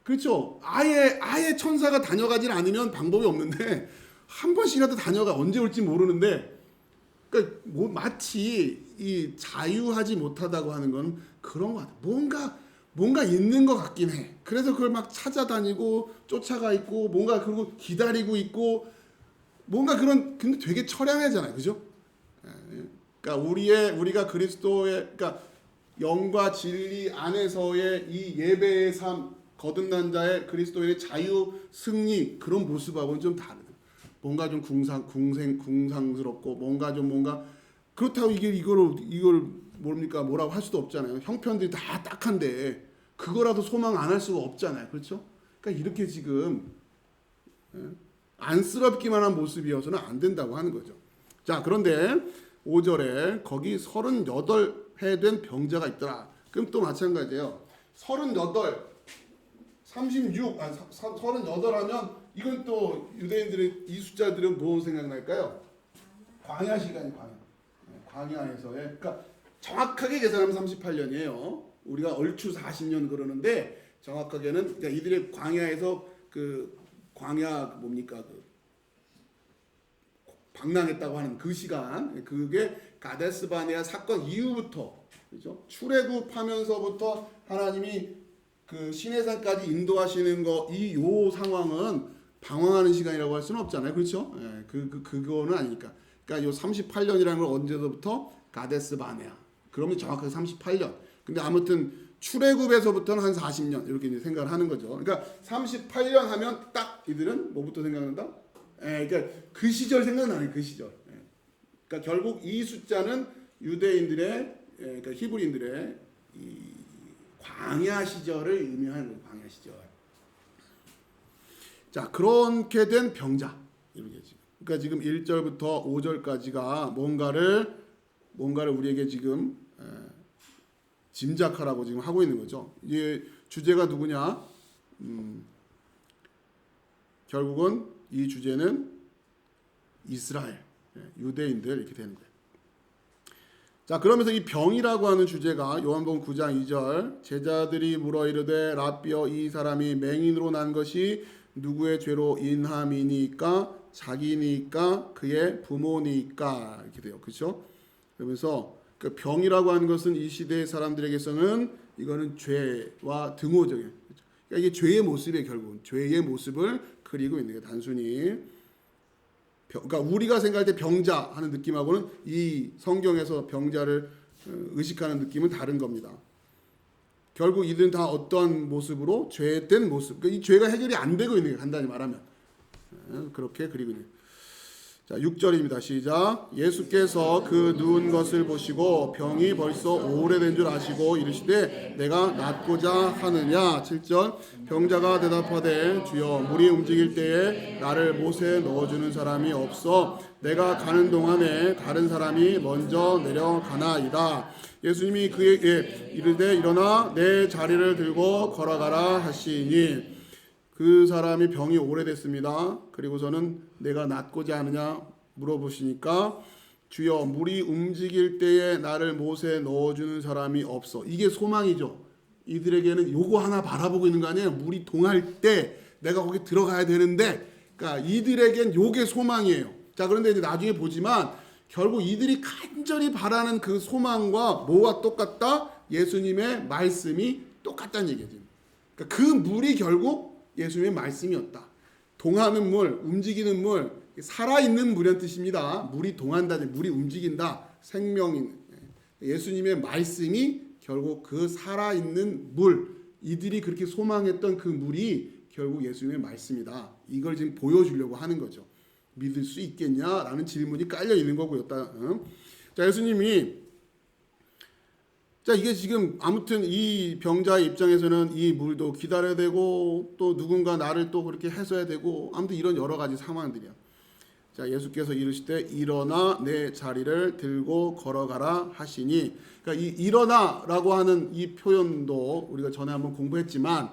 그렇죠? 아예 천사가 다녀가질 않으면 방법이 없는데, 한 번씩이라도 다녀가, 언제 올지 모르는데, 그러니까 마치 이 자유하지 못하다고 하는 건 그런 것 같아요. 뭔가 있는 것 같긴 해. 그래서 그걸 막 찾아다니고 쫓아가 있고, 뭔가 그리고 기다리고 있고, 뭔가 근데 되게 처량하잖아요. 그죠? 그러니까 우리가 그리스도의, 그러니까 영과 진리 안에서의 이 예배의 삶, 거듭난 자의 그리스도의 자유 승리, 그런 모습하고는 좀 다르다. 뭔가 좀 궁상스럽고, 뭔가 그렇다고 이걸 뭐라고 할 수도 없잖아요. 형편들이 다 딱한데 그거라도 소망 안 할 수가 없잖아요. 그렇죠? 그러니까 이렇게 지금 안쓰럽기만 한 모습이어서는 안 된다고 하는 거죠. 자, 그런데 5절에 거기 38 해 된 병자가 있더라. 그럼 또 마찬가지예요. 38, 36, 38 하면 이건 또 유대인들의 이 숫자들은 뭐 생각날까요? 광야 시간이 광야. 광야에서의 그러니까 정확하게 계산하면 38년이에요. 우리가 얼추 40년 그러는데 정확하게는 그러니까 이들의 광야에서 그 광야 뭡니까 그 방랑했다고 하는 그 시간 그게 가데스 바네아 사건 이후부터 그죠? 출애굽하면서부터 하나님이 그 시내산까지 인도하시는 거 이 요 상황은 방황하는 시간이라고 할 수는 없잖아요. 그렇죠? 예, 그거는 아니니까. 그러니까 요 38년이라는 걸 언제서부터 가데스 바네아. 그러면 정확하게 38년. 근데 아무튼 출애굽에서부터는 한 40년 이렇게 이제 생각을 하는 거죠. 그러니까 38년 하면 딱 이들은 뭐부터 생각난다? 예, 그러니까 그 시절 생각나는 그 시절. 예. 그러니까 결국 이 숫자는 유대인들의 그러니까 히브리인들의 이 광야 시절을 의미하는 거예요. 광야 시절. 자, 그렇게 된 병자. 이렇게 지금. 그러니까 지금 1절부터 5절까지가 뭔가를 우리에게 지금 짐작하라고 지금 하고 있는 거죠. 이게 주제가 누구냐? 결국은 이 주제는 이스라엘, 유대인들 이렇게 되는 거예요. 자, 그러면서 이 병이라고 하는 주제가 요한복음 9장 2절 제자들이 물어 이르되 라삐여 이 사람이 맹인으로 난 것이 누구의 죄로 인함이니까 자기니까 그의 부모니까 이렇게 돼요. 그렇죠? 그러면서 그 병이라고 하는 것은 이 시대의 사람들에게서는 이거는 죄와 등호적인 그러니까 이게 죄의 모습이에요. 결국은 죄의 모습을 그리고 있는 게 단순히 그러니까 우리가 생각할 때 병자 하는 느낌하고는 이 성경에서 병자를 의식하는 느낌은 다른 겁니다. 결국 이들은 다 어떤 모습으로 죄된 모습 그러니까 이 죄가 해결이 안 되고 있는 게 간단히 말하면 그렇게 그리고 있는 자 6절입니다. 시작. 예수께서 그 누운 것을 보시고 병이 벌써 오래된 줄 아시고 이르시되 내가 낫고자 하느냐. 7절 병자가 대답하되 주여 물이 움직일 때에 나를 못에 넣어주는 사람이 없어 내가 가는 동안에 다른 사람이 먼저 내려가나이다. 예수님이 그에게 이르되 일어나 내 자리를 들고 걸어가라 하시니 그 사람이 병이 오래됐습니다. 그리고서는 내가 낫고자 하느냐 물어보시니까 주여 물이 움직일 때에 나를 못에 넣어주는 사람이 없어. 이게 소망이죠. 이들에게는 요거 하나 바라보고 있는 거 아니에요. 물이 동할 때 내가 거기 들어가야 되는데 그러니까 이들에겐 요게 소망이에요. 자 그런데 이제 나중에 보지만 결국 이들이 간절히 바라는 그 소망과 뭐가 똑같다? 예수님의 말씀이 똑같다는 얘기죠. 그러니까 그 물이 결국 예수님의 말씀이었다. 동하는 물, 움직이는 물, 살아있는 물이란 뜻입니다. 물이 동한다, 물이 움직인다, 생명인 예수님의 말씀이 결국 그 살아있는 물, 이들이 그렇게 소망했던 그 물이 결국 예수님의 말씀이다. 이걸 지금 보여주려고 하는 거죠. 믿을 수 있겠냐라는 질문이 깔려 있는 거고요. 자, 예수님이 자 이게 지금 아무튼 이 병자의 입장에서는 이 물도 기다려야 되고 또 누군가 나를 또 그렇게 해서야 되고 아무튼 이런 여러 가지 상황들이야. 자 예수께서 이르시되 일어나 내 자리를 들고 걸어가라 하시니 그러니까 이 일어나라고 하는 이 표현도 우리가 전에 한번 공부했지만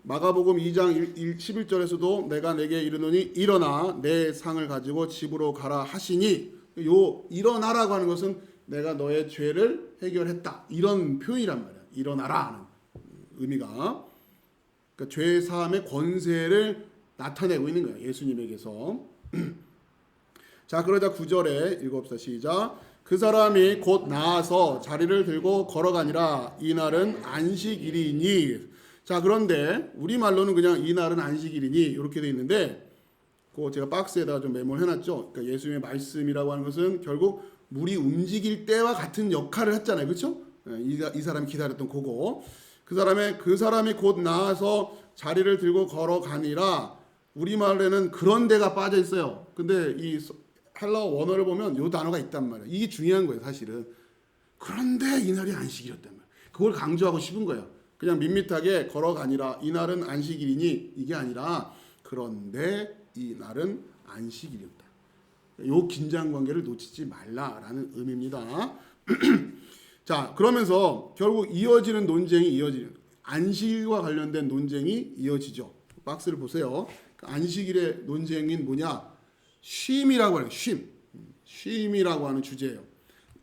마가복음 2장 11절에서도 내가 내게 이르노니 일어나 내 상을 가지고 집으로 가라 하시니 요 일어나라고 하는 것은 내가 너의 죄를 해결했다. 이런 표현이란 말이야. 일어나라 하는 의미가. 그러니까 죄 사함의 권세를 나타내고 있는 거야. 예수님에게서. 자, 그러자 9절에 읽어봅시다. 시작. 그 사람이 곧 나아서 자리를 들고 걸어가니라. 이날은 안식일이니. 자, 그런데 우리말로는 그냥 이날은 안식일이니 이렇게 돼 있는데 그거 제가 박스에다가 좀 메모를 해놨죠. 그러니까 예수님의 말씀이라고 하는 것은 결국 물이 움직일 때와 같은 역할을 했잖아요. 그렇죠? 이 사람이 기다렸던 그거. 그 사람이 곧 나와서 자리를 들고 걸어가니라. 우리말에는 그런 데가 빠져 있어요. 근데 이 헬라어 원어를 보면 이 단어가 있단 말이에요. 이게 중요한 거예요, 사실은. 그런데 이날이 안식일이었단 말이에요. 그걸 강조하고 싶은 거예요. 그냥 밋밋하게 걸어가니라. 이날은 안식일이니 이게 아니라 그런데 이날은 안식일이었다. 요 긴장 관계를 놓치지 말라라는 의미입니다. 자, 그러면서 결국 이어지는 논쟁이 이어지는 안식일과 관련된 논쟁이 이어지죠. 박스를 보세요. 그 안식일의 논쟁인 뭐냐? 쉼이라고 하는 쉼이라고 하는 주제예요.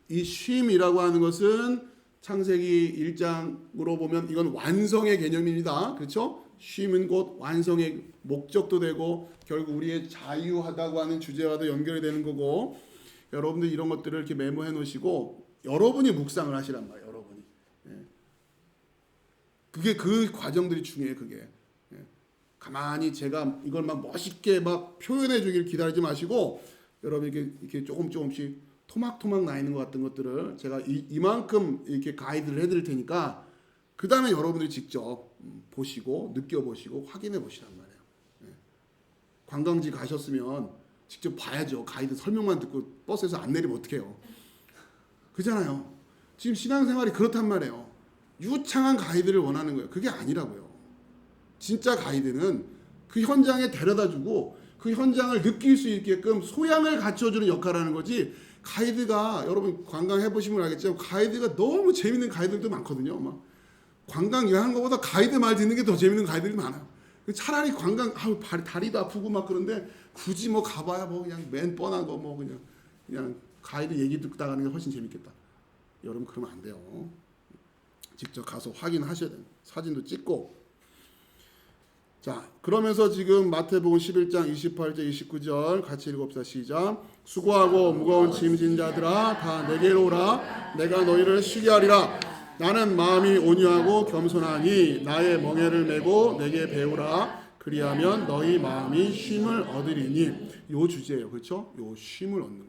이 쉼이라고 하는 것은 창세기 1장으로 보면 이건 완성의 개념입니다. 그렇죠? 쉼은 곧 완성의 목적도 되고 결국 우리의 자유하다고 하는 주제와도 연결이 되는 거고, 여러분들 이런 것들을 이렇게 메모해 놓으시고 여러분이 묵상을 하시란 말이에요. 여러분이. 그게 그 과정들이 중요해요. 그게. 가만히 제가 이걸 막 멋있게 막 표현해 주길 기다리지 마시고, 여러분 이렇게 조금씩 토막토막 나 있는 것 같은 것들을 제가 이만큼 이렇게 가이드를 해드릴 테니까 그 다음에 여러분들이 직접 보시고 느껴보시고 확인해 보시란 말이에요. 관광지 가셨으면 직접 봐야죠. 가이드 설명만 듣고 버스에서 안 내리면 어떡해요. 그잖아요. 지금 신앙생활이 그렇단 말이에요. 유창한 가이드를 원하는 거예요. 그게 아니라고요. 진짜 가이드는 그 현장에 데려다주고 그 현장을 느낄 수 있게끔 소양을 갖춰주는 역할을 하는 거지. 가이드가, 여러분 관광 해보시면 알겠지만 가이드가 너무 재밌는 가이드들도 많거든요. 막 관광 여행하는 것보다 가이드 말 듣는 게 더 재밌는 가이드들이 많아요. 차라리 관광 다리도 아프고 막 그런데 굳이 뭐 가봐야 뭐 그냥 맨 뻔한 거 뭐 그냥 가이드 얘기 듣고 나가는 게 훨씬 재밌겠다. 여러분 그러면 안 돼요. 직접 가서 확인하셔야 돼요. 사진도 찍고. 자, 그러면서 지금 마태복음 11장 28절 29절 같이 읽읍시다. 시작. 수고하고 무거운 짐진 자들아 다 내게로 오라. 내가 너희를 쉬게 하리라. 나는 마음이 온유하고 겸손하니 나의 멍에를 메고 내게 배우라. 그리하면 너희 마음이 쉼을 얻으리니. 요 주제예요. 그렇죠? 요 쉼을 얻는 거.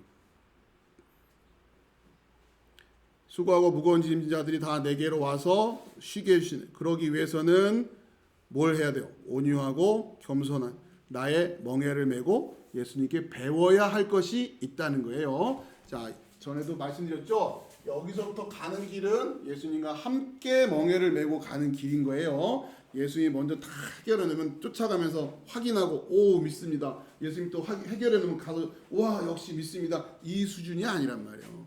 수고하고 무거운 짐진 자들이 다 내게로 와서 쉬게 해주시네. 그러기 위해서는 뭘 해야 돼요? 온유하고 겸손한 나의 멍에를 메고 예수님께 배워야 할 것이 있다는 거예요. 자, 전에도 말씀드렸죠? 여기서부터 가는 길은 예수님과 함께 멍에를 메고 가는 길인 거예요. 예수님이 먼저 다 해결해 놓으면 쫓아가면서 확인하고 오 믿습니다. 예수님 또 해결해 놓으면 가서 와 역시 믿습니다. 이 수준이 아니란 말이에요.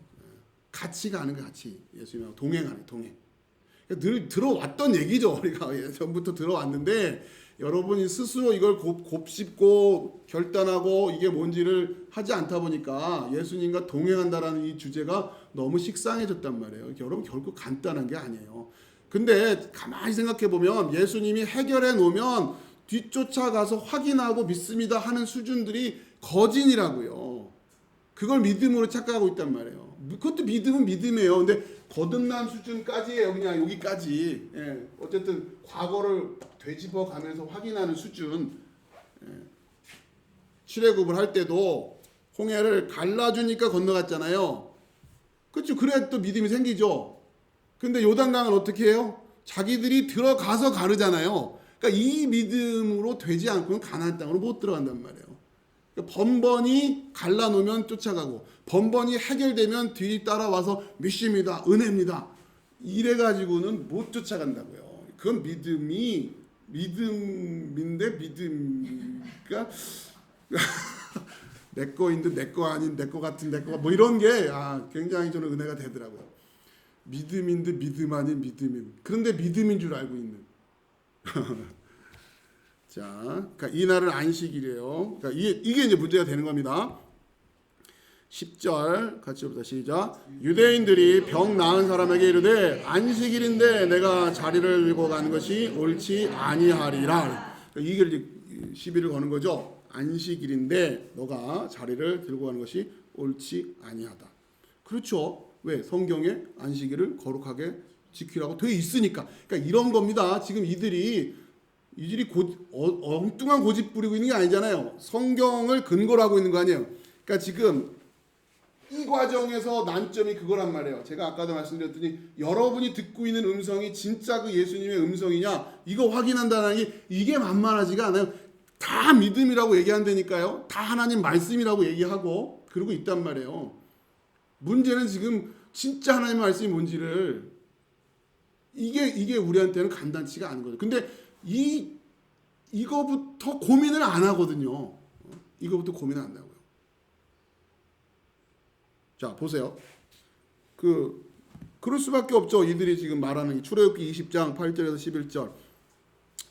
같이 가는 거 같이 예수님하고 동행하는 동행. 늘 들어왔던 얘기죠. 우리가 전부터 들어왔는데 여러분이 스스로 이걸 곱씹고 결단하고 이게 뭔지를 하지 않다 보니까 예수님과 동행한다라는 이 주제가 너무 식상해졌단 말이에요. 여러분 결국 간단한 게 아니에요. 근데 가만히 생각해 보면 예수님이 해결해 놓으면 뒤쫓아가서 확인하고 믿습니다 하는 수준들이 거진이라고요. 그걸 믿음으로 착각하고 있단 말이에요. 그것도 믿음은 믿음이에요. 근데 거듭난 수준까지예요. 그냥 여기까지. 예. 어쨌든 과거를 되짚어 가면서 확인하는 수준. 예. 출애굽을 할 때도 홍해를 갈라주니까 건너갔잖아요. 그렇죠. 그래야 또 믿음이 생기죠. 근데 요단강은 어떻게 해요? 자기들이 들어가서 가르잖아요. 그러니까 이 믿음으로 되지 않고는 가나안 땅으로 못 들어간단 말이에요. 번번이 갈라놓으면 쫓아가고 번번이 해결되면 뒤 따라와서 믿습니다. 은혜입니다. 이래가지고는 못 쫓아간다고요. 그건 믿음인데 믿음가 내 거인데 내 거 아닌 내 거 같은 내 거가 뭐 이런 게 굉장히 저는 은혜가 되더라고요. 믿음인데 믿음 아닌 믿음인. 그런데 믿음인 줄 알고 있는. 자, 그러니까 이 날은 안식일이에요. 그러니까 이게 이제 문제가 되는 겁니다. 10절 같이 봅시다. 시작. 유대인들이 병 나은 사람에게 이르되 안식일인데 내가 자리를 들고 가는 것이 옳지 아니하리라. 그러니까 이게 이제 시비를 거는 거죠. 안식일인데 너가 자리를 들고 가는 것이 옳지 아니하다. 그렇죠. 왜? 성경에 안식일을 거룩하게 지키라고 되어 있으니까. 그러니까 이런 겁니다. 지금 이들이 엉뚱한 고집 부리고 있는 게 아니잖아요. 성경을 근거로 하고 있는 거 아니에요. 그러니까 지금 이 과정에서 난점이 그거란 말이에요. 제가 아까도 말씀드렸더니 여러분이 듣고 있는 음성이 진짜 그 예수님의 음성이냐 이거 확인한다는 게 이게 만만하지가 않아요. 다 믿음이라고 얘기한다니까요. 다 하나님 말씀이라고 얘기하고 그러고 있단 말이에요. 문제는 지금 진짜 하나님 말씀이 뭔지를 이게 우리한테는 간단치가 않은 거죠. 근데 이거부터 고민을 안 하거든요. 이거부터 고민을 안 하고요. 자, 보세요. 그 그럴 수밖에 없죠. 이들이 지금 말하는 출애굽기 20장 8절에서 11절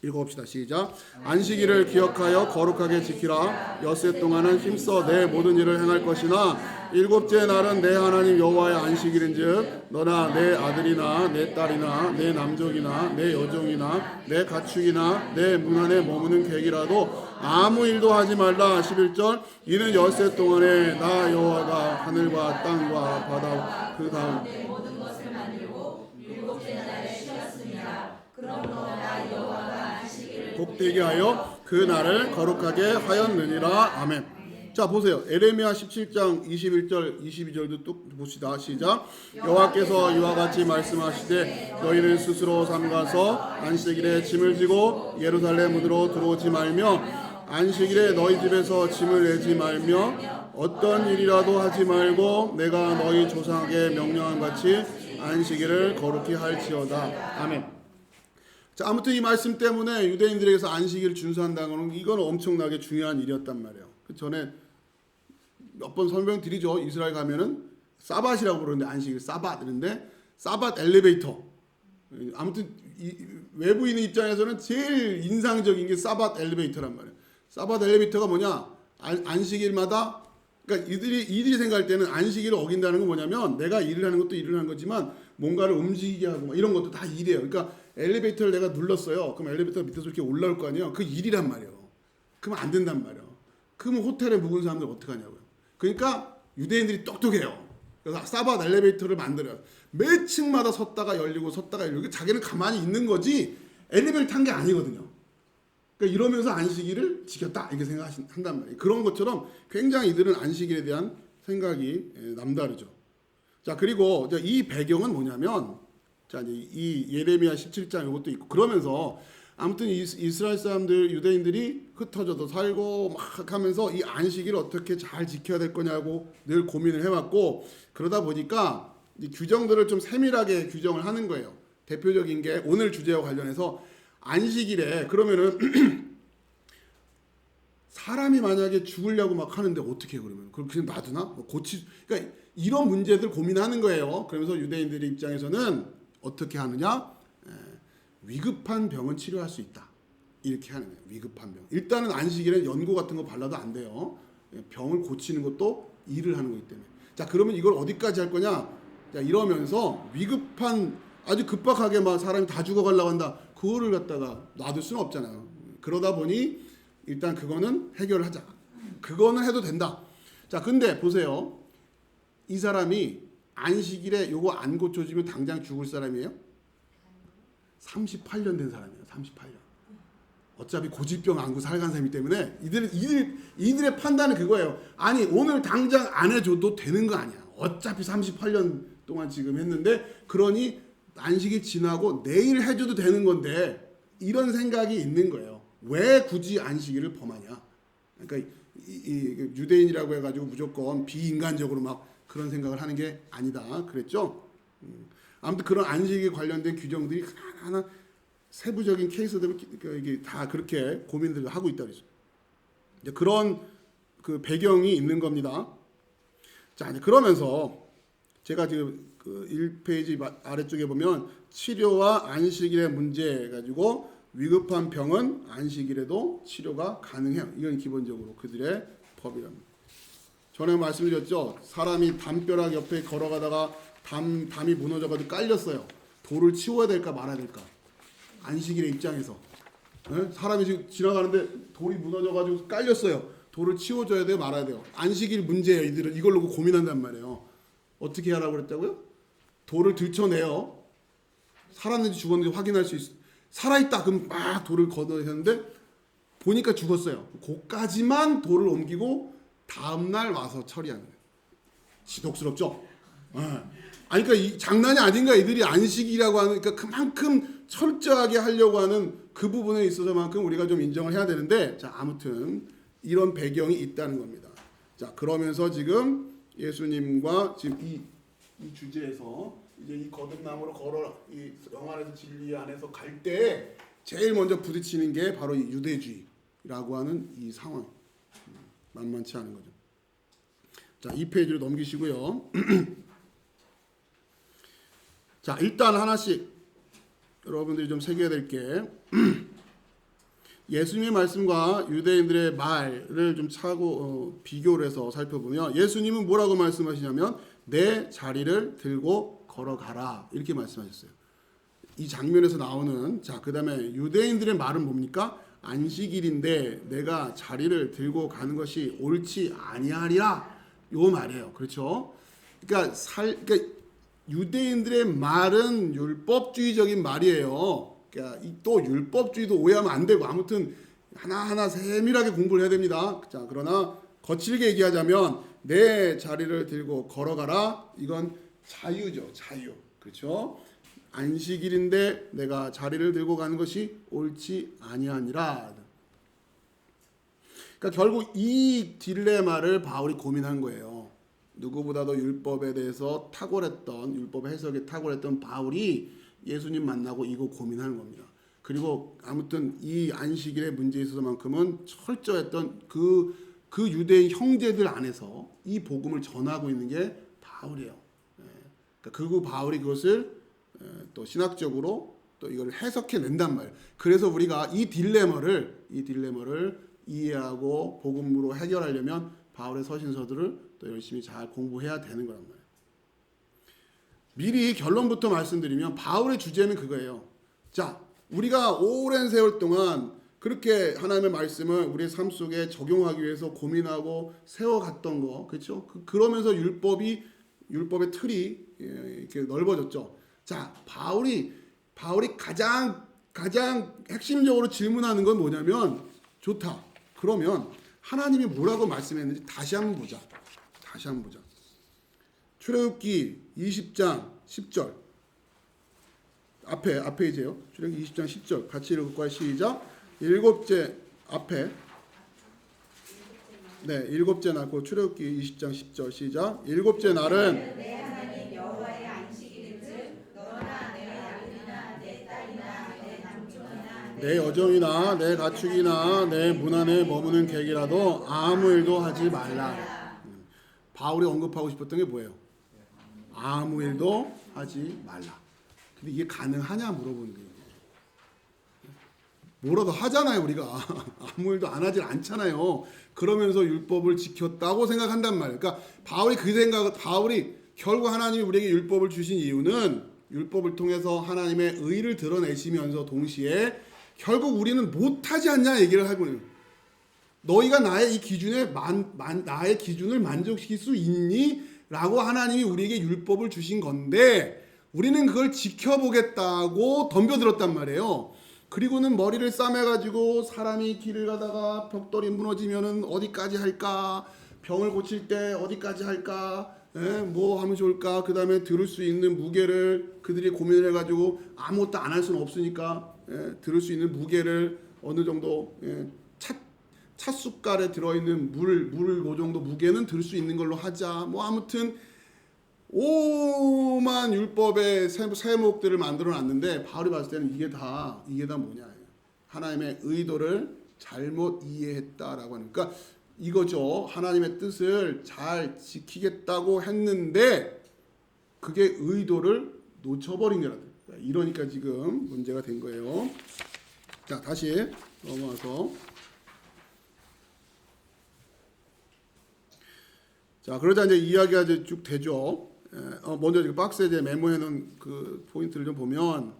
읽어봅시다. 시작. 안식일을 기억하여 거룩하게 지키라. 엿새 동안은 힘써 내 모든 일을 행할 것이나 일곱째 날은 내 하나님 여호와의 안식일인즉 너나 내 아들이나 내 딸이나 내 남종이나 내 여종이나 내 가축이나 내 문 안에 머무는 객이라도 아무 일도 하지 말라. 11절. 이는 엿새 동안에 나 여호와가 하늘과 땅과 바다와 그 다음 모든 것을 만들고 일곱째 날에 쉬었습니다. 그러므로 나 여호와가 안식일을 복되게 하여 그 날을 거룩하게 하였느니라. 아멘. 자 보세요. 에레미야 17장 21절 22절도 또 봅시다. 시작. 여호와께서 이와 같이 말씀하시되 너희는 스스로 삼가서 안식일에 짐을 지고 예루살렘으로 들어오지 말며 안식일에 너희 집에서 짐을 내지 말며 어떤 일이라도 하지 말고 내가 너희 조상에게 명령한 같이 안식일을 거룩히 할지어다. 아멘. 자, 아무튼 이 말씀 때문에 유대인들에게서 안식일을 준수한다는 건 이건 엄청나게 중요한 일이었단 말이에요. 그 전에 몇 번 설명드리죠. 이스라엘 가면은 사밧이라고 부르는데 안식일 사밧 그런데 사밧 엘리베이터. 아무튼 외부인 입장에서는 제일 인상적인 게 사밧 엘리베이터란 말이에요. 사밧 엘리베이터가 뭐냐? 안식일마다 그러니까 이들이 생각할 때는 안식일을 어긴다는 건 뭐냐면 내가 일을 하는 것도 일을 하는 거지만 뭔가를 움직이게 하고 이런 것도 다 일이에요. 그러니까 엘리베이터를 내가 눌렀어요. 그럼 엘리베이터 밑에서 이렇게 올라올 거 아니에요. 그 일이란 말이에요. 그러면 안 된단 말이에요. 그러면 호텔에 묵은 사람들 어떻게 하냐고요. 그러니까 유대인들이 똑똑해요. 그래서 사밧 엘리베이터를 만들어요. 매 층마다 섰다가 열리고 섰다가 열리고 자기는 가만히 있는 거지 엘리베이터 탄 게 아니거든요. 그러니까 이러면서 안식일을 지켰다 이렇게 생각한단 말이에요. 그런 것처럼 굉장히 이들은 안식일에 대한 생각이 남다르죠. 자 그리고 이 배경은 뭐냐면 자 이제 이 예레미야 17장 이것도 있고 그러면서 아무튼 이스라엘 사람들 유대인들이 흩어져서 살고 막 하면서 이 안식일을 어떻게 잘 지켜야 될 거냐고 늘 고민을 해왔고 그러다 보니까 이 규정들을 좀 세밀하게 규정을 하는 거예요. 대표적인 게 오늘 주제와 관련해서 안식일에 그러면은 사람이 만약에 죽으려고 막 하는데 어떻게 그러면 그걸 그냥 놔두나? 그러니까 이런 문제들 고민하는 거예요. 그러면서 유대인들의 입장에서는 어떻게 하느냐? 위급한 병은 치료할 수 있다. 이렇게 하는 거예요. 위급한 병. 일단은 안식일에 연고 같은 거 발라도 안 돼요. 병을 고치는 것도 일을 하는 거기 때문에. 자 그러면 이걸 어디까지 할 거냐? 자 이러면서 위급한 아주 급박하게 막 사람이 다 죽어가려고 한다. 그거를 갖다가 놔둘 수는 없잖아요. 그러다 보니 일단 그거는 해결하자. 그거는 해도 된다. 자 근데 보세요. 이 사람이 안식일에 요거 안 고쳐지면 당장 죽을 사람이에요? 38년 된 사람이에요. 38년. 어차피 고질병 안고 살간 사람이기 때문에 이들의 판단은 그거예요. 아니 오늘 당장 안 해줘도 되는 거 아니야. 어차피 38년 동안 지금 했는데 그러니 안식이 지나고 내일 해줘도 되는 건데 이런 생각이 있는 거예요. 왜 굳이 안식일을 범하냐. 그러니까 이 유대인이라고 해가지고 무조건 비인간적으로 막 그런 생각을 하는 게 아니다. 그랬죠. 아무튼 그런 안식에 관련된 규정들이 하나하나 세부적인 케이스들을 이게 다 그렇게 고민들을 하고 있다 그러죠. 이제 그런 그 배경이 있는 겁니다. 자, 이제 그러면서 제가 지금 그 1페이지 아래쪽에 보면 치료와 안식일의 문제 가지고 위급한 병은 안식일에도 치료가 가능해요. 이건 기본적으로 그들의 법이랍니다. 전에 말씀드렸죠. 사람이 담벼락 옆에 걸어가다가 담이 무너져가지고 깔렸어요. 돌을 치워야 될까 말아야 될까? 안식일의 입장에서 사람이 지금 지나가는데 돌이 무너져가지고 깔렸어요. 돌을 치워줘야 돼요, 말아야 돼요. 안식일 문제예요. 이들은 이걸 놓고 고민한단 말이에요. 어떻게 하라고 그랬다고요? 돌을 들쳐내요. 살았는지 죽었는지 확인할 수 있어. 살아있다 그럼 막 돌을 걷어내는데 보니까 죽었어요. 그까지만 돌을 옮기고 다음날 와서 처리하는 거예요. 지독스럽죠? 아니 그러니까 이 장난이 아닌가. 이들이 안식이라고 하는 그러니까 그만큼 철저하게 하려고 하는 그 부분에 있어서만큼 우리가 좀 인정을 해야 되는데 자 아무튼 이런 배경이 있다는 겁니다. 자 그러면서 지금 예수님과 지금 이 주제에서 이제 이 거듭남으로 걸어 이 영안에서 진리 안에서 갈 때 제일 먼저 부딪히는 게 바로 이 유대주의라고 하는 이 상황. 만만치 않은 거죠. 자, 이 페이지를 넘기시고요. 자, 일단 하나씩 여러분들이 좀 새겨야 될 게 예수님의 말씀과 유대인들의 말을 좀 비교를 해서 살펴보면 예수님은 뭐라고 말씀하시냐면 내 자리를 들고 걸어가라 이렇게 말씀하셨어요. 이 장면에서 나오는 그 다음에 유대인들의 말은 뭡니까? 안식일인데 내가 자리를 들고 가는 것이 옳지 아니하리라 요 말이에요. 그렇죠? 그러니까 유대인들의 말은 율법주의적인 말이에요. 그러니까 또 율법주의도 오해하면 안 되고 아무튼 하나하나 세밀하게 공부를 해야 됩니다. 자, 그러나 거칠게 얘기하자면 내 자리를 들고 걸어가라. 이건 자유죠. 자유. 그렇죠? 안식일인데 내가 자리를 들고 가는 것이 옳지 아니하니라. 그러니까 결국 이 딜레마를 바울이 고민한 거예요. 누구보다도 율법에 대해서 율법 해석에 탁월했던 바울이 예수님 만나고 이거 고민하는 겁니다. 그리고 아무튼 이 안식일의 문제에 있어서만큼은 철저했던 그 유대인 형제들 안에서 이 복음을 전하고 있는 게 바울이에요. 그리고 바울이 그것을 또 신학적으로 또 이걸 해석해 낸단 말이에요. 그래서 우리가 이 딜레마를 이해하고 복음으로 해결하려면 바울의 서신서들을 또 열심히 잘 공부해야 되는 거란 말이에요. 미리 결론부터 말씀드리면 바울의 주제는 그거예요. 자, 우리가 오랜 세월 동안 그렇게 하나님의 말씀을 우리의 삶 속에 적용하기 위해서 고민하고 세워갔던 거, 그렇죠? 그러면서 율법의 틀이 이렇게 넓어졌죠. 자, 바울이 가장 핵심적으로 질문하는 건 뭐냐면, 좋다. 그러면 하나님이 뭐라고 말씀했는지 다시 한번 보자. 출애굽기 20장 10절 앞에 이제요. 출애굽기 20장 10절 같이 읽을까요? 시작. 일곱째 날 출애굽기 20장 10절 시작. 일곱째 날은 내 하나님 여호와의 안식일인즉 너나 내 아들이나 내 딸이나 내 남종이나 내 여종이나 내 가축이나 내 문 안에 머무는 객이라도 아무 일도 하지 말라. 바울이 언급하고 싶었던 게 뭐예요? 아무 일도 하지 말라. 근데 이게 가능하냐 물어보는 거예요. 뭐라도 하잖아요, 우리가. 아무 일도 안 하질 않잖아요. 그러면서 율법을 지켰다고 생각한단 말이에요. 그러니까 바울이 결국 하나님이 우리에게 율법을 주신 이유는 율법을 통해서 하나님의 의를 드러내시면서 동시에 결국 우리는 못하지 않냐 얘기를 하고 있는 거예요. 너희가 나의 이 기준에 나의 기준을 만족시킬 수 있니? 라고 하나님이 우리에게 율법을 주신 건데 우리는 그걸 지켜보겠다고 덤벼들었단 말이에요. 그리고는 머리를 싸매가지고 사람이 길을 가다가 벽돌이 무너지면은 어디까지 할까? 병을 고칠 때 어디까지 할까? 뭐 하면 좋을까? 그 다음에 들을 수 있는 무게를 그들이 고민을 해가지고 아무것도 안 할 수는 없으니까 들을 수 있는 무게를 어느 정도 찻숟갈에 들어있는 물 그 정도 무게는 들 수 있는 걸로 하자. 뭐 아무튼 오만 율법의 세목들을 만들어놨는데 바울이 봤을 때는 이게 다 뭐냐, 하나님의 의도를 잘못 이해했다라고 하는. 그러니까 이거죠. 하나님의 뜻을 잘 지키겠다고 했는데 그게 의도를 놓쳐버린 거라든. 이러니까 지금 문제가 된 거예요. 자, 다시 넘어와서. 자, 그러자 이제 이야기가 이제 쭉 되죠. 먼저 지금 박스에 이제 메모해 놓은 그 포인트를 좀 보면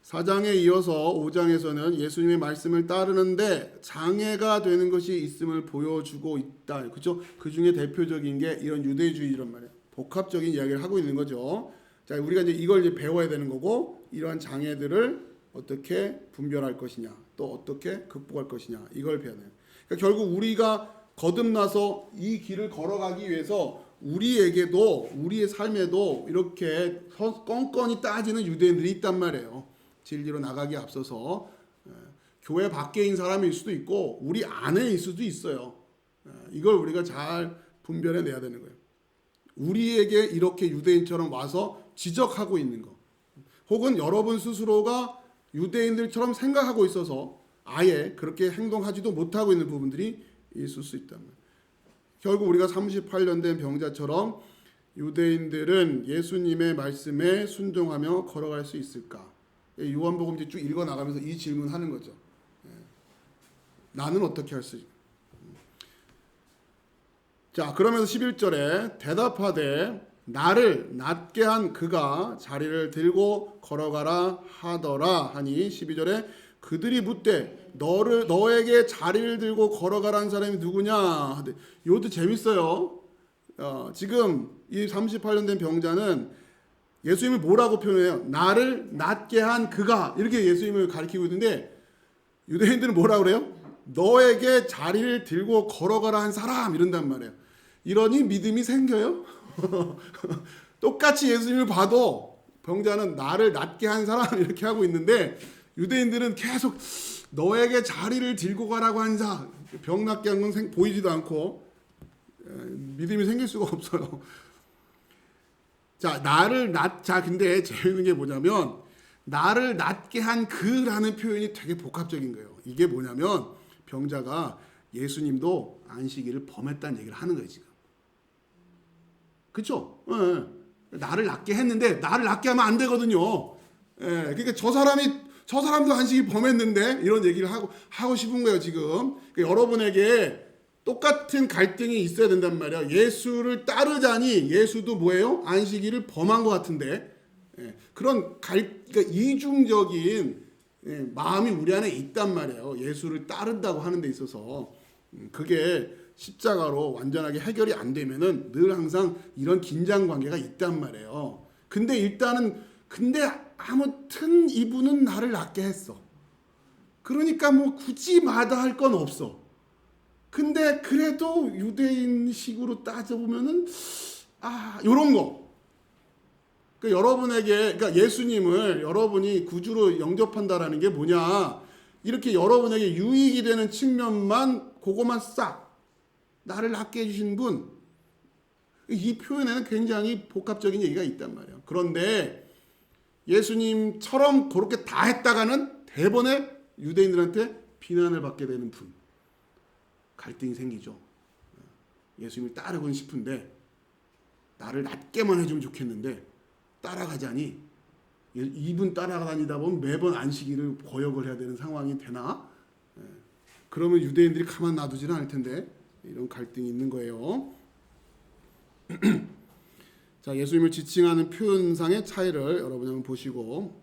4장에 이어서 5장에서는 예수님의 말씀을 따르는데 장애가 되는 것이 있음을 보여주고 있다. 그렇죠? 그 중에 대표적인 게 이런 유대주의란 말이에요. 복합적인 이야기를 하고 있는 거죠. 자, 우리가 이제 이걸 이제 배워야 되는 거고 이러한 장애들을 어떻게 분별할 것이냐, 또 어떻게 극복할 것이냐 이걸 배워야 돼요. 그러니까 결국 우리가 거듭나서 이 길을 걸어가기 위해서 우리에게도 우리의 삶에도 이렇게 껌껌이 따지는 유대인들이 있단 말이에요. 진리로 나가기에 앞서서 교회 밖에 있는 사람일 수도 있고 우리 안에 있을 수도 있어요. 이걸 우리가 잘 분별해 내야 되는 거예요. 우리에게 이렇게 유대인처럼 와서 지적하고 있는 거, 혹은 여러분 스스로가 유대인들처럼 생각하고 있어서 아예 그렇게 행동하지도 못하고 있는 부분들이 있을 수 있단 말이에요. 결국 우리가 38년 된 병자처럼 유대인들은 예수님의 말씀에 순종하며 걸어갈 수 있을까? 요한복음 쭉 읽어 나가면서 이 질문하는 거죠. 나는 어떻게 할 수 있을까? 자, 그러면서 11절에 대답하되 나를 낫게 한 그가 자리를 들고 걸어가라 하더라 하니 12절에 그들이 묻되 너에게 자리를 들고 걸어가라는 사람이 누구냐? 이것도 재밌어요. 지금 이 38년 된 병자는 예수님을 뭐라고 표현해요? 나를 낫게 한 그가, 이렇게 예수님을 가리키고 있는데 유대인들은 뭐라 그래요? 너에게 자리를 들고 걸어가라 한 사람, 이런단 말이에요. 이러니 믿음이 생겨요? 똑같이 예수님을 봐도 병자는 나를 낫게 한 사람 이렇게 하고 있는데 유대인들은 계속 너에게 자리를 들고 가라고 한 자, 병 낫게 한 건 보이지도 않고 믿음이 생길 수가 없어요. 자, 근데 재밌는 게 뭐냐면 나를 낫게 한 그라는 표현이 되게 복합적인 거예요. 이게 뭐냐면 병자가 예수님도 안식일을 범했다는 얘기를 하는 거예요, 지금. 그렇죠? 나를 낫게 했는데 나를 낫게 하면 안 되거든요. 그러니까 저 사람도 안식일 범했는데 이런 얘기를 하고 싶은 거예요, 지금. 그러니까 여러분에게 똑같은 갈등이 있어야 된단 말이야. 예수를 따르자니 예수도 뭐예요? 안식일을 범한 것 같은데. 그런 그러니까 이중적인 마음이 우리 안에 있단 말이에요. 예수를 따른다고 하는 데 있어서. 그게 십자가로 완전하게 해결이 안 되면은 늘 항상 이런 긴장 관계가 있단 말이에요. 근데 아무튼 이분은 나를 낫게 했어. 그러니까 뭐 굳이 마다할 건 없어. 근데 그래도 유대인식으로 따져보면은 요런 거. 그러니까 예수님을 여러분이 구주로 영접한다라는 게 뭐냐? 이렇게 여러분에게 유익이 되는 측면만 그거만 싹 나를 낫게 해주신 분. 이 표현에는 굉장히 복합적인 얘기가 있단 말이에요. 그런데 예수님처럼 그렇게 다 했다가는 대번에 유대인들한테 비난을 받게 되는 분. 갈등이 생기죠. 예수님을 따르고는 싶은데 나를 낫게만 해주면 좋겠는데 따라가자니 이분 따라다니다 보면 매번 안식일을 거역을 해야 되는 상황이 되나? 그러면 유대인들이 가만 놔두지는 않을 텐데 이런 갈등이 있는 거예요. 자, 예수님을 지칭하는 표현상의 차이를 여러분이 한번 보시고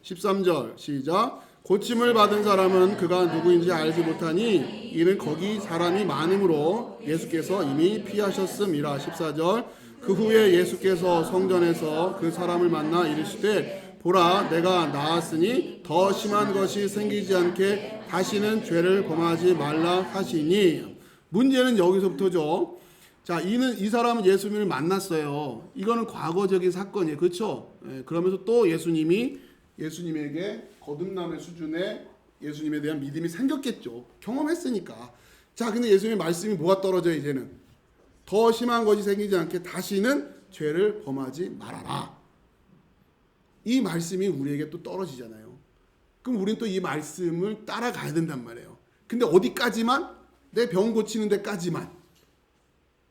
13절 시작. 고침을 받은 사람은 그가 누구인지 알지 못하니 이는 거기 사람이 많음으로 예수께서 이미 피하셨음이라. 14절 그 후에 예수께서 성전에서 그 사람을 만나 이르시되 보라 내가 나았으니 더 심한 것이 생기지 않게 다시는 죄를 범하지 말라 하시니. 문제는 여기서부터죠. 자, 이 사람은 예수님을 만났어요. 이거는 과거적인 사건이에요. 그렇죠? 그러면서 또 예수님에게 거듭남의 수준의 예수님에 대한 믿음이 생겼겠죠. 경험했으니까. 자, 근데 예수님의 말씀이 뭐가 떨어져요, 이제는? 더 심한 것이 생기지 않게 다시는 죄를 범하지 말아라. 이 말씀이 우리에게 또 떨어지잖아요. 그럼 우리는 또 이 말씀을 따라가야 된단 말이에요. 근데 어디까지만? 내 병 고치는 데까지만.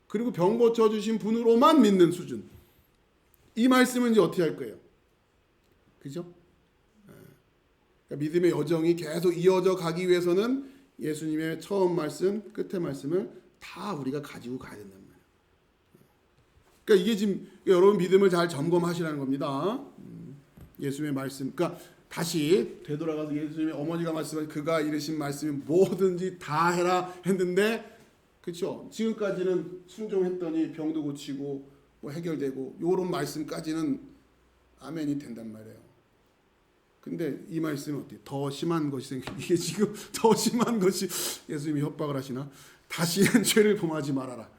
그리고 병 고쳐주신 분으로만 믿는 수준. 이 말씀은 이제 어떻게 할 거예요? 그죠? 그러니까 믿음의 여정이 계속 이어져 가기 위해서는 예수님의 처음 말씀, 끝의 말씀을 다 우리가 가지고 가야 된단 말이에요. 그러니까 이게 지금 여러분 믿음을 잘 점검하시라는 겁니다. 예수님의 말씀. 그러니까 다시 되돌아가서 예수님의 어머니가 말씀하신 그가 이르신 말씀이 뭐든지 다 해라 했는데, 그렇죠? 지금까지는 순종했더니 병도 고치고 뭐 해결되고 요런 말씀까지는 아멘이 된단 말이에요. 근데 이 말씀은 어때요? 더 심한 것이 이게 지금 더 심한 것이 예수님이 협박을 하시나? 다시는 죄를 범하지 말아라.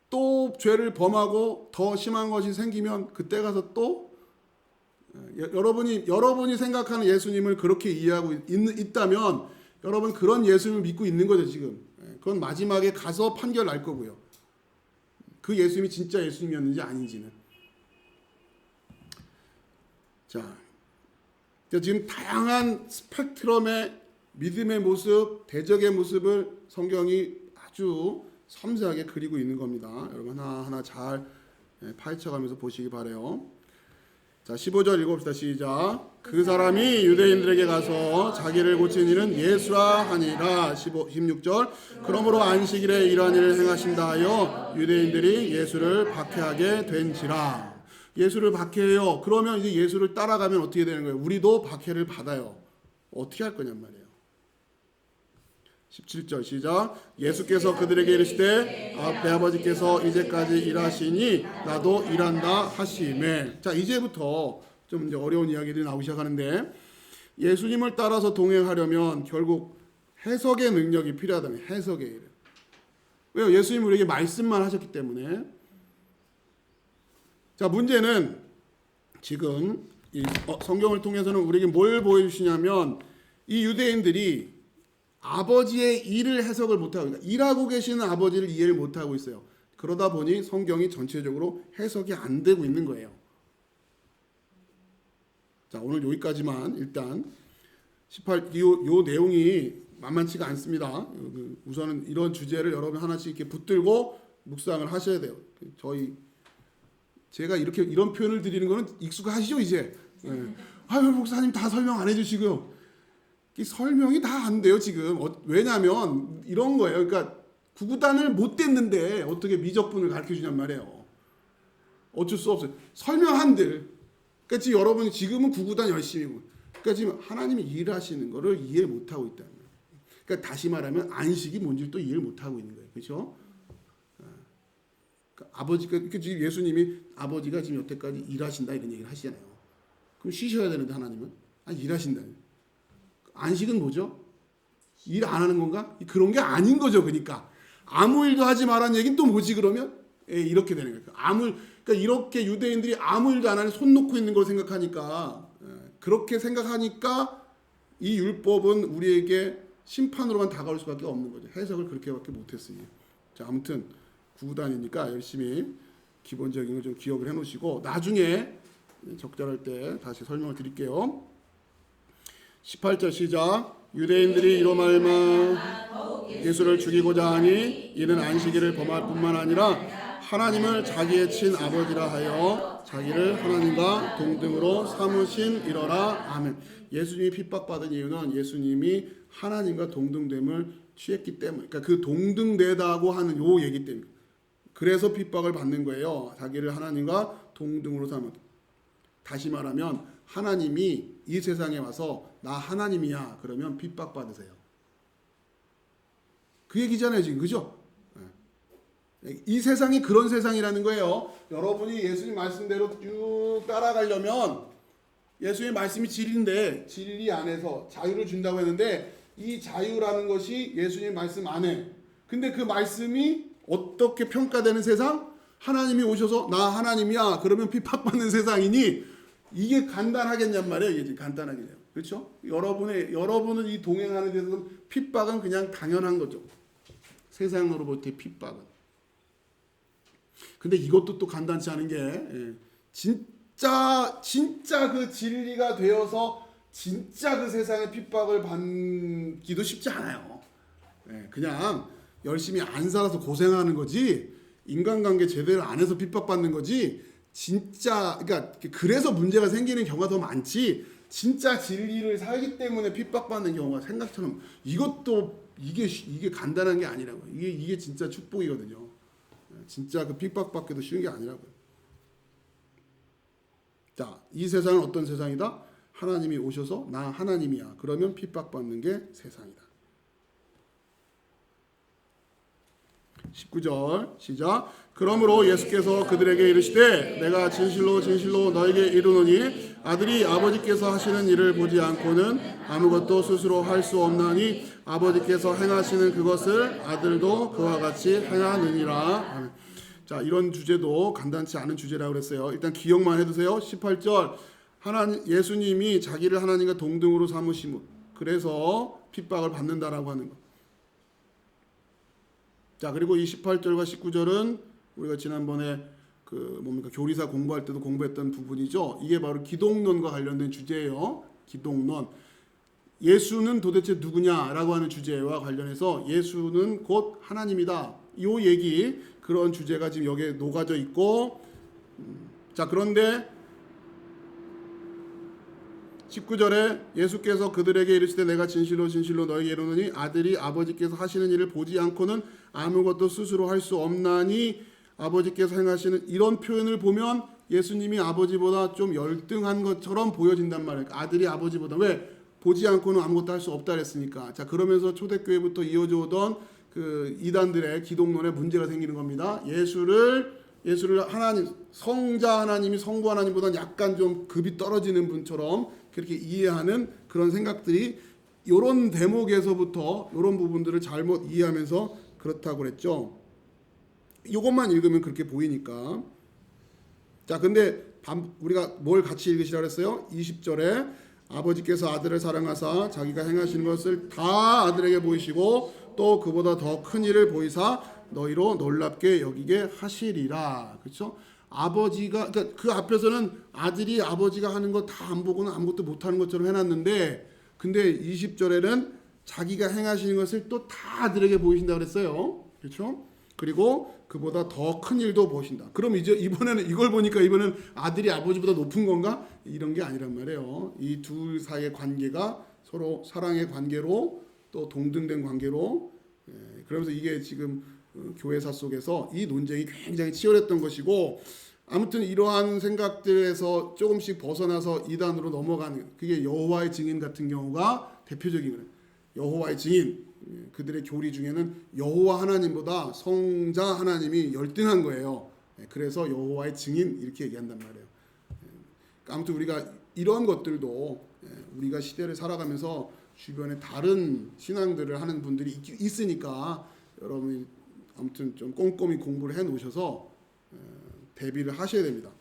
또 죄를 범하고 더 심한 것이 생기면 그때 가서 또 여러분이 생각하는 예수님을 그렇게 이해하고 있다면 여러분 그런 예수님을 믿고 있는 거죠, 지금. 그건 마지막에 가서 판결 날 거고요. 그 예수님이 진짜 예수님이었는지 아닌지는. 자, 지금 다양한 스펙트럼의 믿음의 모습, 대적의 모습을 성경이 아주 섬세하게 그리고 있는 겁니다. 여러분 하나하나 잘 파헤쳐가면서 보시기 바래요. 자, 15절 읽어봅시다. 시작. 그 사람이 유대인들에게 가서 자기를 고친 이는 예수라 하니라. 16절. 그러므로 안식일에 이러한 일을 행하신다 하여 유대인들이 예수를 박해하게 된지라. 예수를 박해해요. 그러면 이제 예수를 따라가면 어떻게 되는 거예요? 우리도 박해를 받아요. 어떻게 할 거냔 말이에요. 17절 시작. 예수께서 그들에게 이르시되 배아버지께서 이제까지 일하시니 나도 일한다 하시매. 자, 이제부터 좀 이제 어려운 이야기들이 나오기 시작하는데, 예수님을 따라서 동행하려면 결국 해석의 능력이 필요하다면 해석의 일. 왜요? 예수님 우리에게 말씀만 하셨기 때문에. 자, 문제는 지금 이 성경을 통해서는 우리에게 뭘 보여주시냐면, 이 유대인들이 아버지의 일을 해석을 못하고, 그러니까 일하고 계시는 아버지를 이해를 못하고 있어요. 그러다 보니 성경이 전체적으로 해석이 안 되고 있는 거예요. 자, 오늘 여기까지만 일단 18, 요 내용이 만만치가 않습니다. 우선은 이런 주제를 여러분 하나씩 이렇게 붙들고 묵상을 하셔야 돼요. 제가 이런 표현을 드리는 거는 익숙하시죠, 이제? 네. 아유, 목사님 다 설명 안 해주시고요. 설명이 다 안 돼요, 지금. 왜냐하면 이런 거예요. 그러니까 구구단을 못 뗐는데 어떻게 미적분을 가르쳐 주냔 말이에요. 어쩔 수 없어요. 설명한들. 그러니까 지금 여러분이 지금은 구구단 열심히고, 그러니까 지금 하나님이 일하시는 거를 이해를 못 하고 있다는 거예요. 그러니까 다시 말하면 안식이 뭔지 또 이해를 못 하고 있는 거예요, 그렇죠? 그러니까 아버지가 지금 예수님이 아버지가 지금 여태까지 일하신다 이런 얘기를 하시잖아요. 그럼 쉬셔야 되는데 하나님은 일하신다. 안식은 뭐죠? 일 안 하는 건가? 그런 게 아닌 거죠. 그러니까 아무 일도 하지 말라는 얘기는 또 뭐지 그러면? 이렇게 되는 거예요. 그러니까 이렇게 유대인들이 아무 일도 안 하는 손 놓고 있는 걸 생각하니까, 그렇게 생각하니까 이 율법은 우리에게 심판으로만 다가올 수밖에 없는 거죠. 해석을 그렇게밖에 못했으니. 자, 아무튼 구구단이니까 열심히 기본적인 걸 좀 기억을 해놓으시고 나중에 적절할 때 다시 설명을 드릴게요. 18절 시작. 유대인들이 이로 말미암아 예수를 죽이고자 하니 이는 안식일을 범할 뿐만 아니라 하나님을 자기의 친아버지라 하여 자기를 하나님과 동등으로 삼으신 이러라. 아멘. 예수님이 핍박받은 이유는 예수님이 하나님과 동등됨을 취했기 때문에, 그러니까 그 동등되다고 하는 요 얘기 때문에, 그래서 핍박을 받는 거예요. 자기를 하나님과 동등으로 삼은. 다시 말하면 하나님이 이 세상에 와서 나 하나님이야 그러면 핍박받으세요. 그 얘기잖아요 지금, 그죠? 이 세상이 그런 세상이라는 거예요. 여러분이 예수님 말씀대로 쭉 따라가려면, 예수님의 말씀이 진리인데 진리 안에서 자유를 준다고 했는데, 이 자유라는 것이 예수님 말씀 안에, 근데 그 말씀이 어떻게 평가되는 세상? 하나님이 오셔서 나 하나님이야 그러면 핍박받는 세상이니, 이게 간단하겠냔 말이에요. 이게 간단하겠네요. 그렇죠? 여러분은 이 동행하는 데서 핍박은 그냥 당연한 거죠. 세상으로부터의 핍박은. 근데 이것도 또 간단치 않은 게, 진짜 그 진리가 되어서 진짜 그 세상의 핍박을 받기도 쉽지 않아요. 그냥 열심히 안 살아서 고생하는 거지, 인간관계 제대로 안 해서 핍박받는 거지, 진짜, 그러니까 그래서 문제가 생기는 경우가 더 많지, 진짜 진리를 살기 때문에 핍박받는 경우가 생각처럼, 이게 간단한 게 아니라고요. 이게 진짜 축복이거든요. 진짜 그 핍박받기도 쉬운 게 아니라고요. 자, 이 세상은 어떤 세상이다? 하나님이 오셔서 나 하나님이야 그러면 핍박받는 게 세상이다. 19절 시작. 그러므로 예수께서 그들에게 이르시되 내가 진실로 진실로 너에게 이르노니 아들이 아버지께서 하시는 일을 보지 않고는 아무것도 스스로 할 수 없나니 아버지께서 행하시는 그것을 아들도 그와 같이 행하느니라. 아멘. 자, 이런 주제도 간단치 않은 주제라고 그랬어요. 일단 기억만 해두세요. 18절 예수님이 자기를 하나님과 동등으로 삼으심으로, 그래서 핍박을 받는다라고 하는 것. 자, 그리고 이 18절과 19절은 우리가 지난번에 교리사 공부할 때도 공부했던 부분이죠. 이게 바로 기독론과 관련된 주제예요. 기독론. 예수는 도대체 누구냐라고 하는 주제와 관련해서 예수는 곧 하나님이다. 요 얘기 그런 주제가 지금 여기에 녹아져 있고 자 그런데 19절에 예수께서 그들에게 이르시되 내가 진실로 진실로 너에게 이르노니 아들이 아버지께서 하시는 일을 보지 않고는 아무것도 스스로 할 수 없나니 아버지께서 행하시는 이런 표현을 보면 예수님이 아버지보다 좀 열등한 것처럼 보여진단 말이에요. 아들이 아버지보다 왜 보지 않고는 아무것도 할 수 없다 그랬으니까. 자 그러면서 초대교회부터 이어져 오던 그 이단들의 기독론에 문제가 생기는 겁니다. 예수를 하나님 성자 하나님이 성부 하나님보다 약간 좀 급이 떨어지는 분처럼 그렇게 이해하는 그런 생각들이 이런 대목에서부터 이런 부분들을 잘못 이해하면서 그렇다고 그랬죠. 이것만 읽으면 그렇게 보이니까. 자 근데 우리가 뭘 같이 읽으시라 그랬어요? 20절에 아버지께서 아들을 사랑하사 자기가 행하시는 것을 다 아들에게 보이시고 또 그보다 더 큰 일을 보이사 너희로 놀랍게 여기게 하시리라. 그렇죠? 아버지가 그러니까 그 앞에서는 아들이 아버지가 하는 거 다 안 보고는 아무것도 못 하는 것처럼 해놨는데 근데 20절에는 자기가 행하시는 것을 또 다 아들에게 보이신다 그랬어요. 그렇죠? 그리고 그보다 더 큰 일도 보신다. 그럼 이제 이번에는 이걸 보니까 이번에는 아들이 아버지보다 높은 건가? 이런 게 아니란 말이에요. 이 둘 사이의 관계가 서로 사랑의 관계로 또 동등된 관계로 그러면서 이게 지금 교회사 속에서 이 논쟁이 굉장히 치열했던 것이고 아무튼 이러한 생각들에서 조금씩 벗어나서 이단으로 넘어가는 그게 여호와의 증인 같은 경우가 대표적인 거예요. 여호와의 증인 그들의 교리 중에는 여호와 하나님보다 성자 하나님이 열등한 거예요. 그래서 여호와의 증인 이렇게 얘기한단 말이에요. 아무튼 우리가 이런 것들도 우리가 시대를 살아가면서 주변에 다른 신앙들을 하는 분들이 있으니까 여러분이 아무튼 좀 꼼꼼히 공부를 해 놓으셔서 대비를 하셔야 됩니다.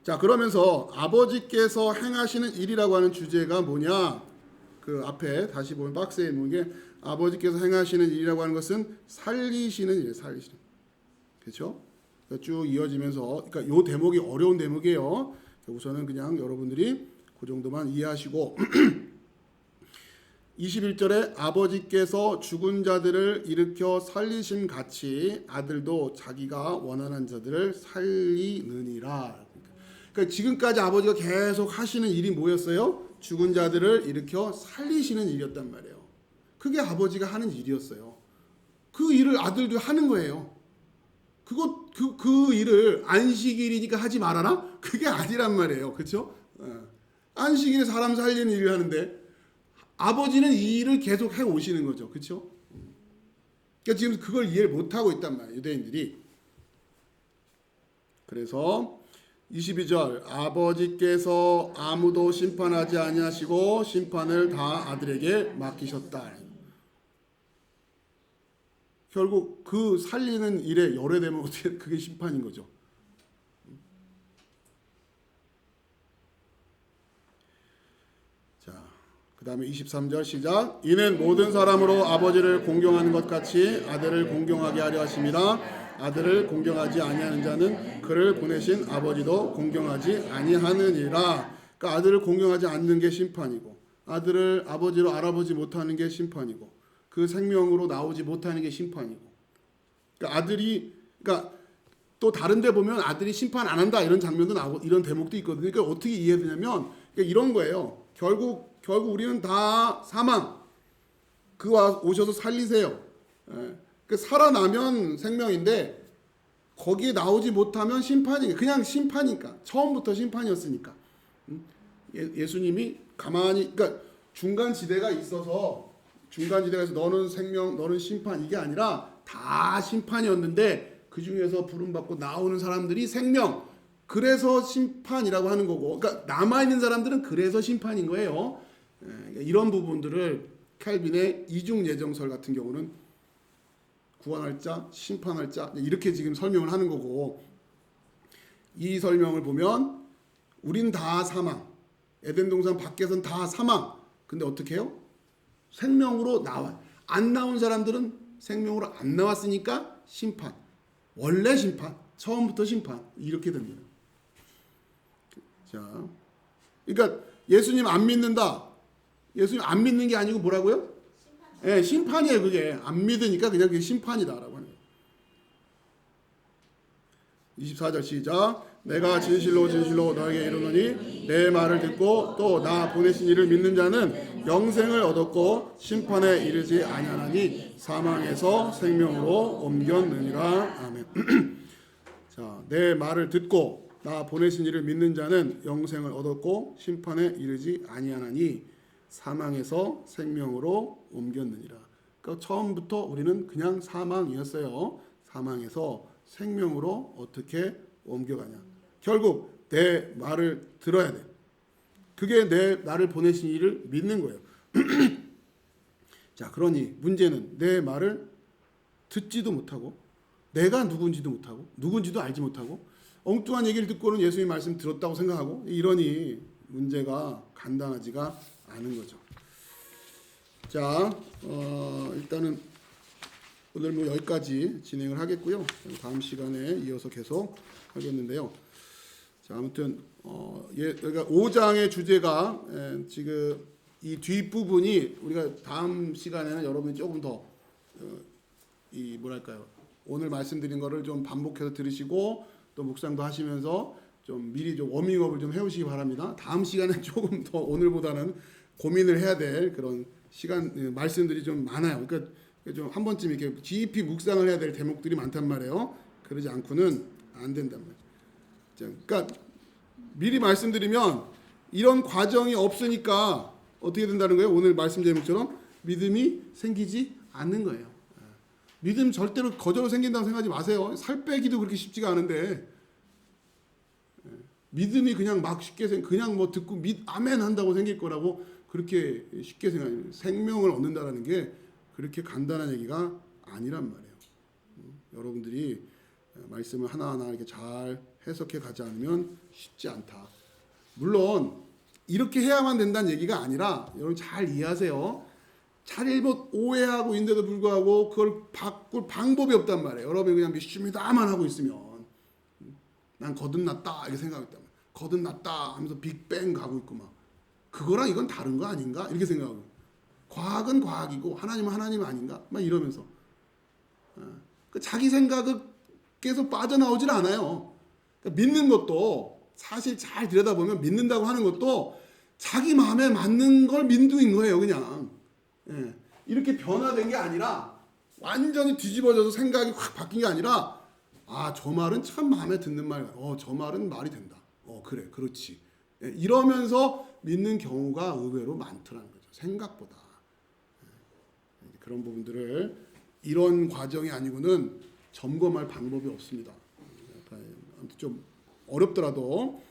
자 그러면서 아버지께서 행하시는 일이라고 하는 주제가 뭐냐? 그 앞에 다시 보면 박스에 있는 게 아버지께서 행하시는 일이라고 하는 것은 살리시는 일이에요. 살리시는. 그렇죠? 그러니까 쭉 이어지면서 그러니까 요 대목이 어려운 대목이에요. 우선은 그냥 여러분들이 그 정도만 이해하시고 21절에 아버지께서 죽은 자들을 일으켜 살리심 같이 아들도 자기가 원하는 자들을 살리느니라. 그러니까 지금까지 아버지가 계속 하시는 일이 뭐였어요? 죽은 자들을 일으켜 살리시는 일이었단 말이에요. 그게 아버지가 하는 일이었어요. 그 일을 아들도 하는 거예요. 그 일을 안식일이니까 하지 말아라? 그게 아니란 말이에요. 그렇죠? 안식일에 사람 살리는 일을 하는데 아버지는 이 일을 계속 해 오시는 거죠. 그렇죠? 그러니까 지금 그걸 이해를 못 하고 있단 말이에요. 유대인들이. 그래서 22절 아버지께서 아무도 심판하지 아니하시고 심판을 다 아들에게 맡기셨다. 결국 그 살리는 일에 열애되면 어떻게 그게 심판인 거죠. 자, 그 다음에 23절 시작. 이는 모든 사람으로 아버지를 공경하는 것 같이 아들을 공경하게 하려 하심이라. 아들을 공경하지 아니하는 자는 그를 보내신 아버지도 공경하지 아니하느니라. 그러니까 아들을 공경하지 않는 게 심판이고 아들을 아버지로 알아보지 못하는 게 심판이고 그 생명으로 나오지 못하는 게 심판이고 그러니까 아들이 그러니까 또 다른 데 보면 아들이 심판 안 한다 이런 장면도 나오고 이런 대목도 있거든요. 그러니까 어떻게 이해되냐면 그러니까 이런 거예요. 결국 우리는 다 사망 그와 오셔서 살리세요. 그 살아나면 생명인데 거기에 나오지 못하면 심판이니까 그냥 심판이니까 처음부터 심판이었으니까 예수님이 가만히 그러니까 중간 지대가 있어서 중간지대에서 너는 생명, 너는 심판 이게 아니라 다 심판이었는데 그 중에서 부름받고 나오는 사람들이 생명. 그래서 심판이라고 하는 거고, 그러니까 남아 있는 사람들은 그래서 심판인 거예요. 이런 부분들을 칼빈의 이중 예정설 같은 경우는 구원할 자, 심판할 자 이렇게 지금 설명을 하는 거고 이 설명을 보면 우린 다 사망. 에덴 동산 밖에서는 다 사망. 근데 어떻게 해요? 생명으로 나와. 안 나온 사람들은 생명으로 안 나왔으니까 심판. 원래 심판. 처음부터 심판. 이렇게 됩니다. 자, 그러니까 예수님 안 믿는다. 예수님 안 믿는 게 아니고 뭐라고요? 예, 심판이에요. 그게 안 믿으니까 그냥 그게 심판이다라고 하는 거예요. 24절 시작. 내가 진실로 진실로 너에게 이르노니 내 말을 듣고 또 나 보내신 이를 믿는 자는 영생을 얻었고 심판에 이르지 아니하나니 사망에서 생명으로 옮겼느니라. 아멘. 자, 내 말을 듣고 나 보내신 이를 믿는 자는 영생을 얻었고 심판에 이르지 아니하나니 사망에서 생명으로 옮겼느니라. 그러니까 처음부터 우리는 그냥 사망이었어요. 사망에서 생명으로 어떻게 옮겨가냐. 결국 내 말을 들어야 돼. 그게 나를 보내신 이를 믿는 거예요. 자, 그러니 문제는 내 말을 듣지도 못하고 내가 누군지도 못하고 누군지도 알지 못하고 엉뚱한 얘기를 듣고는 예수님 말씀 들었다고 생각하고 이러니 문제가 간단하지가 않은 거죠. 자, 일단은 오늘 뭐 여기까지 진행을 하겠고요. 다음 시간에 이어서 계속 하겠는데요. 자, 아무튼 여기가 5장의 주제가 지금 이 뒷부분이 우리가 다음 시간에는 여러분이 조금 더 이 뭐랄까요? 오늘 말씀드린 거를 좀 반복해서 들으시고 또 묵상도 하시면서 좀 미리 좀 워밍업을 좀 해오시기 바랍니다. 다음 시간은 조금 더 오늘보다는 고민을 해야 될 그런 시간 말씀들이 좀 많아요. 그러니까 좀 한 번쯤 이렇게 깊이 묵상을 해야 될 대목들이 많단 말이에요. 그러지 않고는 안 된단 말이에요. 그러니까 미리 말씀드리면 이런 과정이 없으니까 어떻게 된다는 거예요? 오늘 말씀 제목처럼 믿음이 생기지 않는 거예요. 믿음 절대로 거저로 생긴다고 생각하지 마세요. 살 빼기도 그렇게 쉽지가 않은데 믿음이 그냥 막 쉽게 그냥 뭐 듣고 아멘 한다고 생길 거라고 그렇게 쉽게 생각해요. 생명을 얻는다라는 게 그렇게 간단한 얘기가 아니란 말이에요. 여러분들이 말씀을 하나하나 이렇게 잘 해석해 가지 않으면 쉽지 않다. 물론 이렇게 해야만 된다는 얘기가 아니라 여러분 잘 이해하세요. 잘못 오해하고 있는데도 불구하고 그걸 바꿀 방법이 없단 말이에요. 여러분이 그냥 믿습니다만 하고 있으면 난 거듭났다 이렇게 생각했단 말이에요. 거듭났다 하면서 빅뱅 가고 있고 막 그거랑 이건 다른 거 아닌가 이렇게 생각하고 과학은 과학이고 하나님은 하나님 아닌가 막 이러면서 자기 생각에서 빠져나오질 않아요. 그러니까 믿는 것도 사실 잘 들여다보면 믿는다고 하는 것도 자기 마음에 맞는 걸 믿는 거예요. 그냥 이렇게 변화된 게 아니라 완전히 뒤집어져서 생각이 확 바뀐 게 아니라 저 말은 참 마음에 드는 말. 저 말은 말이 된다. 그래, 그렇지. 이러면서 믿는 경우가 의외로 많더라는 거죠. 생각보다. 그런 부분들을 이런 과정이 아니고는 점검할 방법이 없습니다. 아무튼 좀 어렵더라도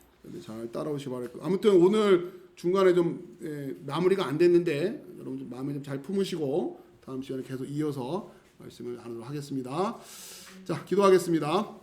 잘 따라오시기 바랄게요. 아무튼 오늘 중간에 좀 마무리가 안 됐는데 여러분 좀 마음에 좀 잘 품으시고 다음 시간에 계속 이어서 말씀을 나누도록 하겠습니다. 자, 기도하겠습니다.